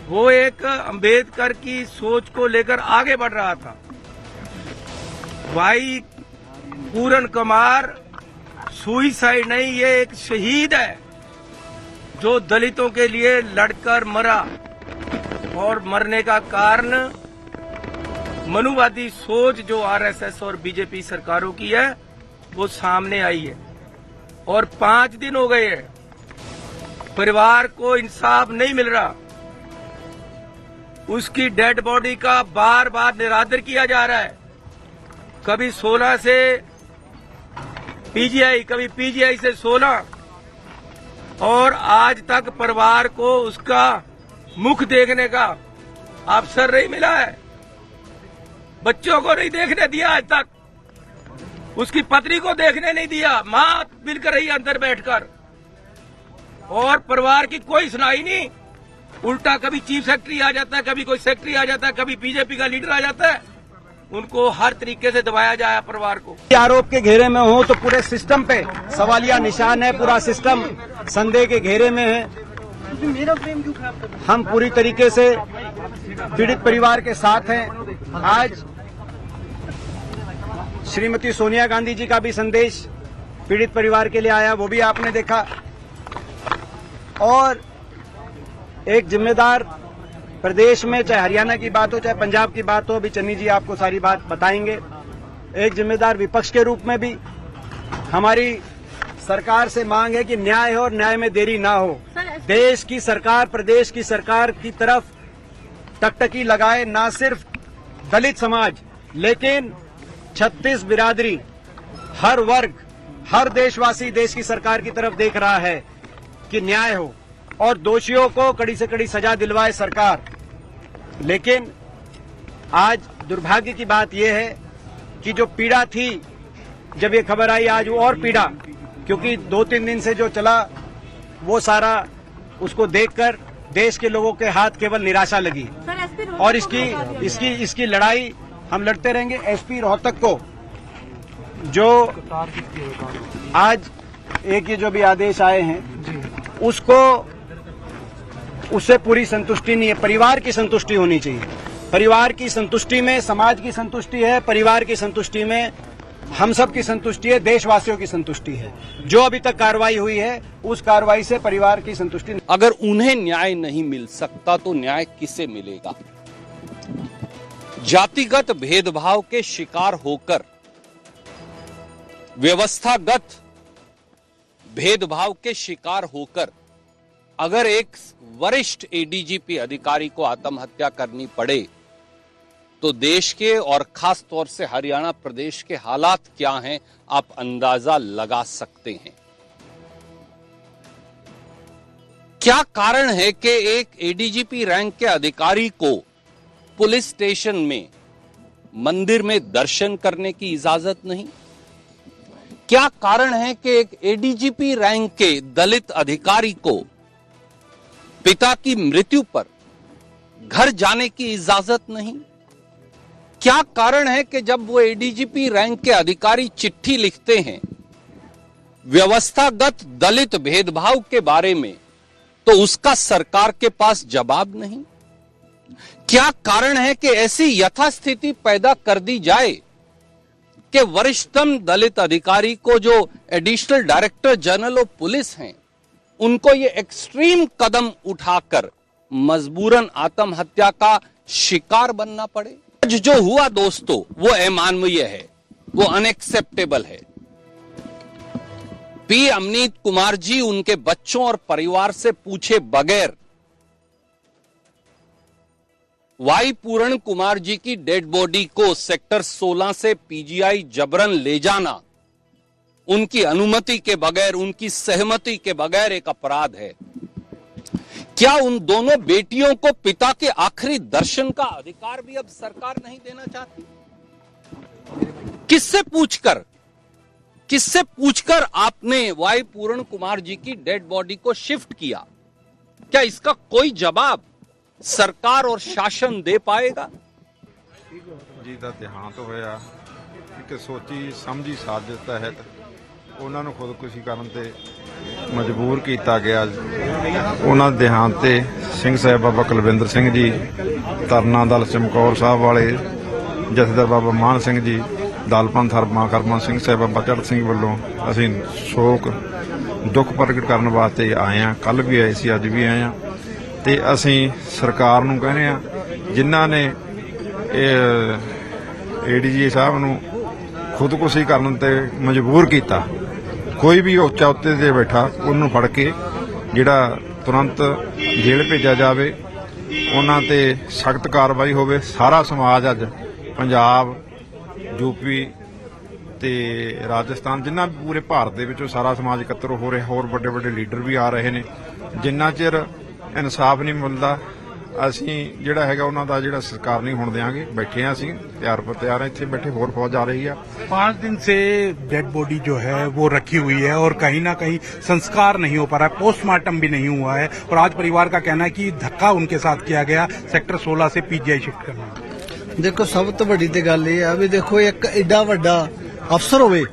वो एक अंबेडकर की सोच को लेकर आगे बढ़ रहा था। भाई पूरन कुमार सुइसाइड नहीं, ये एक शहीद है जो दलितों के लिए लड़कर मरा, और मरने का कारण मनुवादी सोच जो RSS और BJP सरकारों की है वो सामने आई है। और 5 दिन हो गए हैं, परिवार को इंसाफ नहीं मिल रहा, उसकी डेड बॉडी का बार बार निरादर किया जा रहा है। कभी 16 से पीजीआई, कभी पीजीआई से 16, और आज तक परिवार को उसका मुख देखने का अवसर नहीं मिला है। बच्चों को नहीं देखने दिया आज तक, उसकी पत्नी को देखने नहीं दिया, मां मिलकर रही अंदर बैठकर, और परिवार की कोई सुनाई नहीं। उल्टा कभी चीफ सेक्रेटरी आ जाता है, कभी कोई सेक्रेटरी आ जाता है, कभी बीजेपी का लीडर आ जाता है, उनको हर तरीके से दबाया जाए परिवार को। आरोप के घेरे में हो तो पूरे सिस्टम पे सवालिया निशान है, पूरा सिस्टम संदेह के घेरे में है। हम पूरी तरीके से पीड़ित परिवार के साथ हैं। आज श्रीमती सोनिया गांधी जी का भी संदेश पीड़ित परिवार के लिए आया, वो भी आपने देखा। और एक जिम्मेदार प्रदेश में, चाहे हरियाणा की बात हो चाहे पंजाब की बात हो, अभी चन्नी जी आपको सारी बात बताएंगे, एक जिम्मेदार विपक्ष के रूप में भी हमारी सरकार से मांग है कि न्याय हो और न्याय में देरी ना हो। देश की सरकार, प्रदेश की सरकार की तरफ टकटकी लगाए, ना सिर्फ दलित समाज लेकिन 36 बिरादरी, हर वर्ग, हर देशवासी देश की सरकार की तरफ देख रहा है कि न्याय हो और दोषियों को कड़ी से कड़ी सजा दिलवाए सरकार। लेकिन आज दुर्भाग्य की बात यह है कि जो पीड़ा थी जब ये खबर आई, आज वो और पीड़ा, क्योंकि 2-3 दिन से जो चला वो सारा उसको देखकर देश के लोगों के हाथ केवल निराशा लगी। और इसकी लड़ाई हम लड़ते रहेंगे। एसपी रोहतक को जो आज एक ये जो भी आदेश आए हैं उससे पूरी संतुष्टि नहीं है। परिवार की संतुष्टि होनी चाहिए। परिवार की संतुष्टि में समाज की संतुष्टि है, परिवार की संतुष्टि में हम सब की संतुष्टि है, देशवासियों की संतुष्टि है। जो अभी तक कार्रवाई हुई है उस कार्रवाई से परिवार की संतुष्टि। अगर उन्हें न्याय नहीं मिल सकता तो न्याय किसे मिलेगा? जातिगत भेदभाव के शिकार होकर, व्यवस्थागत भेदभाव के शिकार होकर अगर एक वरिष्ठ एडीजीपी अधिकारी को आत्महत्या करनी पड़े तो देश के और खास तौर से हरियाणा प्रदेश के हालात क्या हैं आप अंदाजा लगा सकते हैं। क्या कारण है कि एक एडीजीपी रैंक के अधिकारी को पुलिस स्टेशन में मंदिर में दर्शन करने की इजाजत नहीं? क्या कारण है कि एक एडीजीपी रैंक के दलित अधिकारी को पिता की मृत्यु पर घर जाने की इजाजत नहीं? क्या कारण है कि जब वो एडीजीपी रैंक के अधिकारी चिट्ठी लिखते हैं व्यवस्थागत दलित भेदभाव के बारे में तो उसका सरकार के पास जवाब नहीं? क्या कारण है कि ऐसी यथास्थिति पैदा कर दी जाए कि वरिष्ठतम दलित अधिकारी को जो additional director general of police हैं उनको ये एक्सट्रीम कदम उठाकर मजबूरन आत्महत्या का शिकार बनना पड़े? जो हुआ दोस्तों वो अमानवीय है, वो अनएक्सेप्टेबल है। पी अमनीत कुमार जी उनके बच्चों और परिवार से पूछे बगैर वाई पूरण कुमार जी की डेड बॉडी को सेक्टर 16 से पीजीआई जबरन ले जाना उनकी अनुमति के बगैर, उनकी सहमति के बगैर एक अपराध है। क्या उन दोनों बेटियों को पिता के आखिरी दर्शन का अधिकार भी अब सरकार नहीं देना चाहती? किससे पूछकर आपने वाई पूरण कुमार जी की डेड बॉडी को शिफ्ट किया? क्या इसका कोई जवाब सरकार और शासन दे पाएगा? जी ਦਾ देहांत होया कि सोची समझी साजिश तहत ਉਹਨਾਂ ਨੂੰ ਖੁਦਕੁਸ਼ੀ ਕਰਨ ਤੇ ਮਜਬੂਰ ਕੀਤਾ ਗਿਆ। ਉਹਨਾਂ ਦੇ ਦੇਹਾਂਤ ਤੇ ਸਿੰਘ ਸਾਹਿਬ ਬਾਬਾ ਕੁਲਵਿੰਦਰ ਸਿੰਘ ਜੀ, ਤਰਨਾ ਦਲ ਚਮਕੌਰ ਸਾਹਿਬ ਵਾਲੇ ਜਥੇਦਾਰ ਬਾਬਾ ਮਾਨ ਸਿੰਘ ਜੀ, ਦਲਪੰਥ ਹਰਮਨ ਸਿੰਘ ਸਾਹਿਬ ਬਾਬਾ ਚੜ੍ਹ ਸਿੰਘ ਵੱਲੋਂ ਅਸੀਂ ਸ਼ੋਕ ਦੁੱਖ ਪ੍ਰਗਟ ਕਰਨ ਵਾਸਤੇ ਆਏ ਆ। ਕੱਲ ਵੀ ਆਏ ਸੀ, ਅੱਜ ਵੀ ਆਏ ਆ ਤੇ ਅਸੀਂ ਸਰਕਾਰ ਨੂੰ ਕਹਿੰਦੇ ਆ ਜਿਨ੍ਹਾਂ ਨੇ ਏਡੀਜੀ ਸਾਹਿਬ ਨੂੰ ਖੁਦਕੁਸ਼ੀ ਕਰਨ ਤੇ ਮਜਬੂਰ ਕੀਤਾ, ਕੋਈ ਵੀ ਉੱਚਾ ਉੱਤੇ ਤੇ ਬੈਠਾ ਉਹਨੂੰ ਫੜ ਕੇ ਜਿਹੜਾ ਤੁਰੰਤ ਜੇਲ੍ਹ ਭੇਜਿਆ ਜਾਵੇ, ਉਹਨਾਂ ਤੇ ਸਖਤ ਕਾਰਵਾਈ ਹੋਵੇ। ਸਾਰਾ ਸਮਾਜ ਅੱਜ ਪੰਜਾਬ, ਯੂਪੀ, ਤੇ ਰਾਜਸਥਾਨ ਜਿੰਨਾ ਵੀ ਪੂਰੇ ਭਾਰਤ ਦੇ ਵਿੱਚੋਂ ਸਾਰਾ ਸਮਾਜ ਇਕੱਤਰ ਹੋ ਰਿਹਾ, ਹੋਰ ਵੱਡੇ ਵੱਡੇ ਲੀਡਰ ਵੀ ਆ ਰਹੇ ਨੇ। ਜਿੰਨਾ ਚਿਰ ਇਨਸਾਫ ਨਹੀਂ ਮਿਲਦਾ ਅਸੀਂ ਜਿਹੜਾ ਹੈਗਾ ਉਹਨਾਂ ਦਾ ਜਿਹੜਾ ਸਰਕਾਰ ਨਹੀਂ ਹੋਣ ਦੇਵਾਂਗੇ। बैठे हैं ਅਸੀਂ ਤਿਆਰ पर तैयार हैं, ਇੱਥੇ बैठे ਹੋਰ फौज आ रही है। 5 दिन से डेड बॉडी जो है वो रखी हुई है और कहीं ना कहीं संस्कार नहीं हो पा रहा है, पोस्टमार्टम भी नहीं हुआ है और आज परिवार का कहना है कि धक्का उनके साथ किया गया सेक्टर 16 से पीजीआई शिफ्ट करना। देखो सब तो बड़ी ते गल ये है भी देखो एक एडा वड्डा अफसर होवे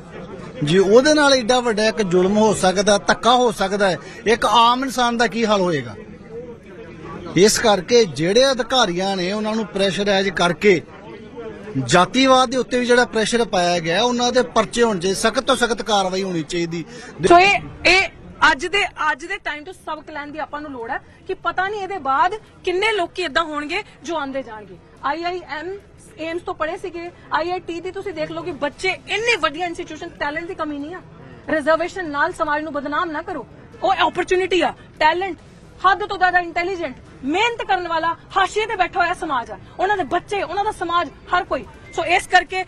जी ਉਹਦੇ ਨਾਲ एडा वड्डा एक जुल्म हो सकता, धक्का हो सकता है, एक आम इंसान का की हाल होएगा। ਇਸ ਕਰਕੇ ਜਿਹੜੇ ਅਧਿਕਾਰੀਆਂ ਨੇ ਉਹਨਾਂ ਨੂੰ ਪ੍ਰੈਸ਼ਰਾਈਜ਼ ਕਰਕੇ ਜਾਤੀਵਾਦ ਦੇ ਉੱਤੇ ਵੀ ਜਿਹੜਾ ਪ੍ਰੈਸ਼ਰ ਪਾਇਆ ਗਿਆ ਉਹਨਾਂ ਦੇ ਪਰਚੇ ਹੋਣ ਚਾਹੀਦੇ, ਸਖਤ ਤੋਂ ਸਖਤ ਕਾਰਵਾਈ ਹੋਣੀ ਚਾਹੀਦੀ। ਸੋ ਇਹ ਅੱਜ ਦੇ ਟਾਈਮ ਤੋਂ ਸਬਕ ਲੈਣ ਦੀ ਆਪਾਂ ਨੂੰ ਲੋੜ ਹੈ ਕਿ ਪਤਾ ਨਹੀਂ ਇਹਦੇ ਬਾਅਦ ਕਿੰਨੇ ਲੋਕੀ ਇਦਾਂ ਹੋਣਗੇ ਜੋ ਆਂਦੇ ਜਾਣਗੇ। IIM ਏਮਸ ਤੋਂ ਪੜ੍ਹੇ ਸੀਗੇ, IIT ਦੀ ਤੁਸੀਂ ਦੇਖ ਲਓ ਕਿ ਬੱਚੇ ਇੰਨੇ ਵੱਡੀਆਂ ਇੰਸਟੀਟਿਊਸ਼ਨ, ਟੈਲੈਂਟ ਦੀ ਕਮੀ ਨਹੀਂ ਆ। ਰਿਜ਼ਰਵੇਸ਼ਨ ਨਾਲ ਸਮਾਜ ਨੂੰ ਬਦਨਾਮ ਨਾ ਕਰੋ, ਉਹ ਓਪਰਚੁਨਿਟੀ ਆ। ਟੈਲੈਂਟ, ਹੱਦ ਤੋਂ ਜ਼ਿਆਦਾ ਇੰਟੈਲੀਜੈਂਟ, ਮਿਹਨਤ ਕਰਨ ਵਾਲਾ, ਹਾਸ਼ੀਏ ਤੇ ਬੈਠਾ ਹੋਇਆ ਸਮਾਜ ਆ, ਉਹਨਾਂ ਦੇ ਬੱਚੇ, ਉਹਨਾਂ ਦਾ ਸਮਾਜ, ਹਰ ਕੋਈ। ਸੋ ਇਸ ਕਰਕੇ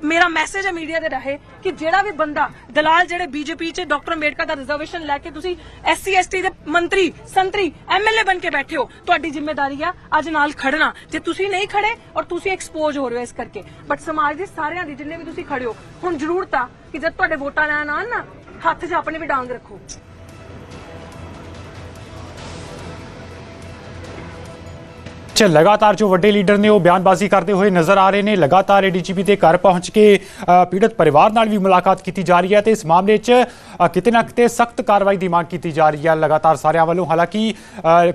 ਮੇਰਾ ਮੈਸੇਜ ਹੈ ਮੀਡੀਆ ਦੇ ਰਾਹੀਂ ਕਿ ਜਿਹੜਾ ਵੀ ਬੰਦਾ ਦਲਾਲ ਜਿਹੜੇ ਬੀਜੇਪੀ 'ਚ ਡਾਕਟਰ ਅੰਬੇਡਕਰ ਦਾ ਰਿਜ਼ਰਵੇਸ਼ਨ ਲੈ ਕੇ ਤੁਸੀਂ SC ST ਦੇ ਮੰਤਰੀ, ਸੰਤਰੀ, MLA ਬਣ ਕੇ ਬੈਠੇ ਹੋ, ਤੁਹਾਡੀ ਜ਼ਿੰਮੇਵਾਰੀ ਆ ਅੱਜ ਨਾਲ ਖੜਨਾ। ਜੇ ਤੁਸੀਂ ਨਹੀਂ ਖੜੇ ਔਰ ਤੁਸੀਂ ਐਕਸਪੋਜ਼ ਹੋ ਰਹੇ ਹੋ ਇਸ ਕਰਕੇ, ਬਟ ਸਮਾਜ ਦੇ ਸਾਰਿਆਂ ਦੀ ਜਿੰਨੇ ਵੀ ਤੁਸੀਂ ਖੜੇ ਹੋ, ਹੁਣ ਜ਼ਰੂਰਤ ਆ ਕਿ ਜਦ ਤੁਹਾਡੇ ਵੋਟਾਂ ਲੈਣ ਆਉਣ ਨਾ, ਹੱਥ 'ਚ ਆਪਣੇ ਵੀ ਡਾਂਗ ਰੱਖੋ। लगातार जो वड्डे लीडर ने वो बयानबाजी करते हुए नजर आ रहे हैं। लगातार ADGP के घर पहुंच के पीड़ित परिवार नाल भी मुलाकात की जा रही है तो इस मामले किते ना किते सख्त कार्रवाई की मांग की जा रही है लगातार सारिਆਂ ਵੱਲੋਂ। हालांकि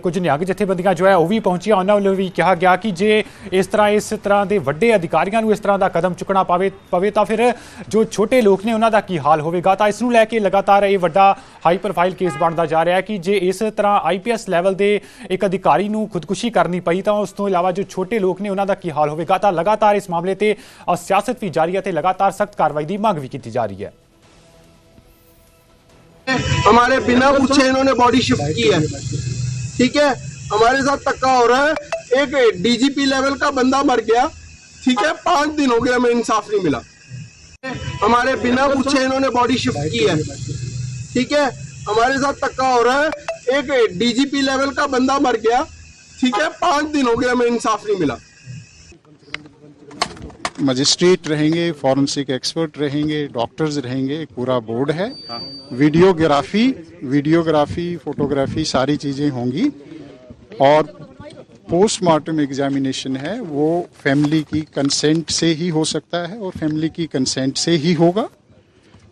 कुछ निहंग जथेबंदियां जो है वो भी पहुंचिया, उन्होंने ਵੱਲੋਂ भी कहा गया कि जे इस तरह के वड्डे अधिकारियों को इस तरह का कदम चुकना पवे तो फिर जो छोटे लोग ने उन्हों का की हाल होगा। तो इस नूं लैके लगातार ये वड्डा हाई प्रोफाइल केस बनता जा रहा है कि जे इस तरह IPS लैवल के एक अधिकारी नूं खुदकुशी करनी पई तो उस तो इलावा जो छोटे लोग ने उन्हों का की हाल होगा। तो लगातार इस मामले ते सियासत भी जारी है तो लगातार सख्त कार्रवाई की मांग भी की जा रही है। हमारे बिना पूछे इन्होंने बॉडी शिफ्ट की है, ठीक है। हमारे साथ धक्का हो रहा है, एक DGP लेवल का बंदा मर गया, ठीक है। 5 दिन हो गया हमें इंसाफ नहीं मिला। हमारे बिना पूछे इन्होंने बॉडी शिफ्ट की है, ठीक है। हमारे साथ धक्का हो रहा है, एक DGP लेवल का बंदा मर गया, ठीक है। 5 दिन हो गया हमें इंसाफ नहीं मिला। मजिस्ट्रेट रहेंगे, फॉरेंसिक एक्सपर्ट रहेंगे, डॉक्टर्स रहेंगे, एक पूरा बोर्ड है। वीडियोग्राफी, फोटोग्राफी सारी चीज़ें होंगी और पोस्टमार्टम एग्जामिनेशन है वो फैमिली की कंसेंट से ही हो सकता है और फैमिली की कंसेंट से ही होगा।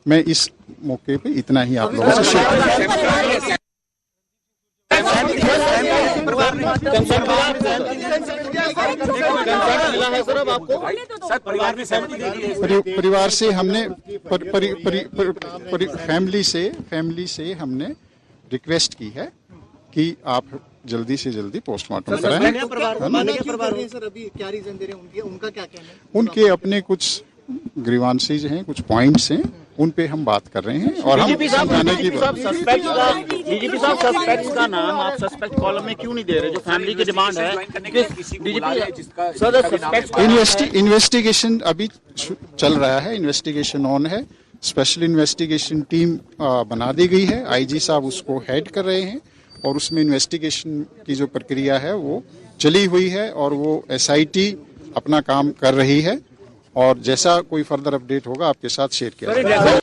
मैं इस मौके पे इतना ही आप लोगों से शेयर परिवार से हमने फैमिली से हमने रिक्वेस्ट की है कि आप जल्दी से जल्दी पोस्टमार्टम कराएं। उनके अपने कुछ ग्रीवांसेज हैं, कुछ पॉइंट्स हैं, उन पे हम बात कर रहे हैं और हम DGP साहब सस्पेक्ट्स का नाम आप सस्पेक्ट कॉलम में क्यों नहीं दे रहे? जो फैमिली की डिमांड है इन्वेस्टिगेशन अभी चल रहा है, इन्वेस्टिगेशन ऑन है। स्पेशल इन्वेस्टिगेशन टीम बना दी गई है, IG साहब उसको हेड कर रहे हैं और उसमें इन्वेस्टिगेशन की जो प्रक्रिया है वो चली हुई है और वो SIT अपना काम कर रही है और जैसा कोई फर्दर अपडेट होगा आपके साथ शेयर किया जाएगा।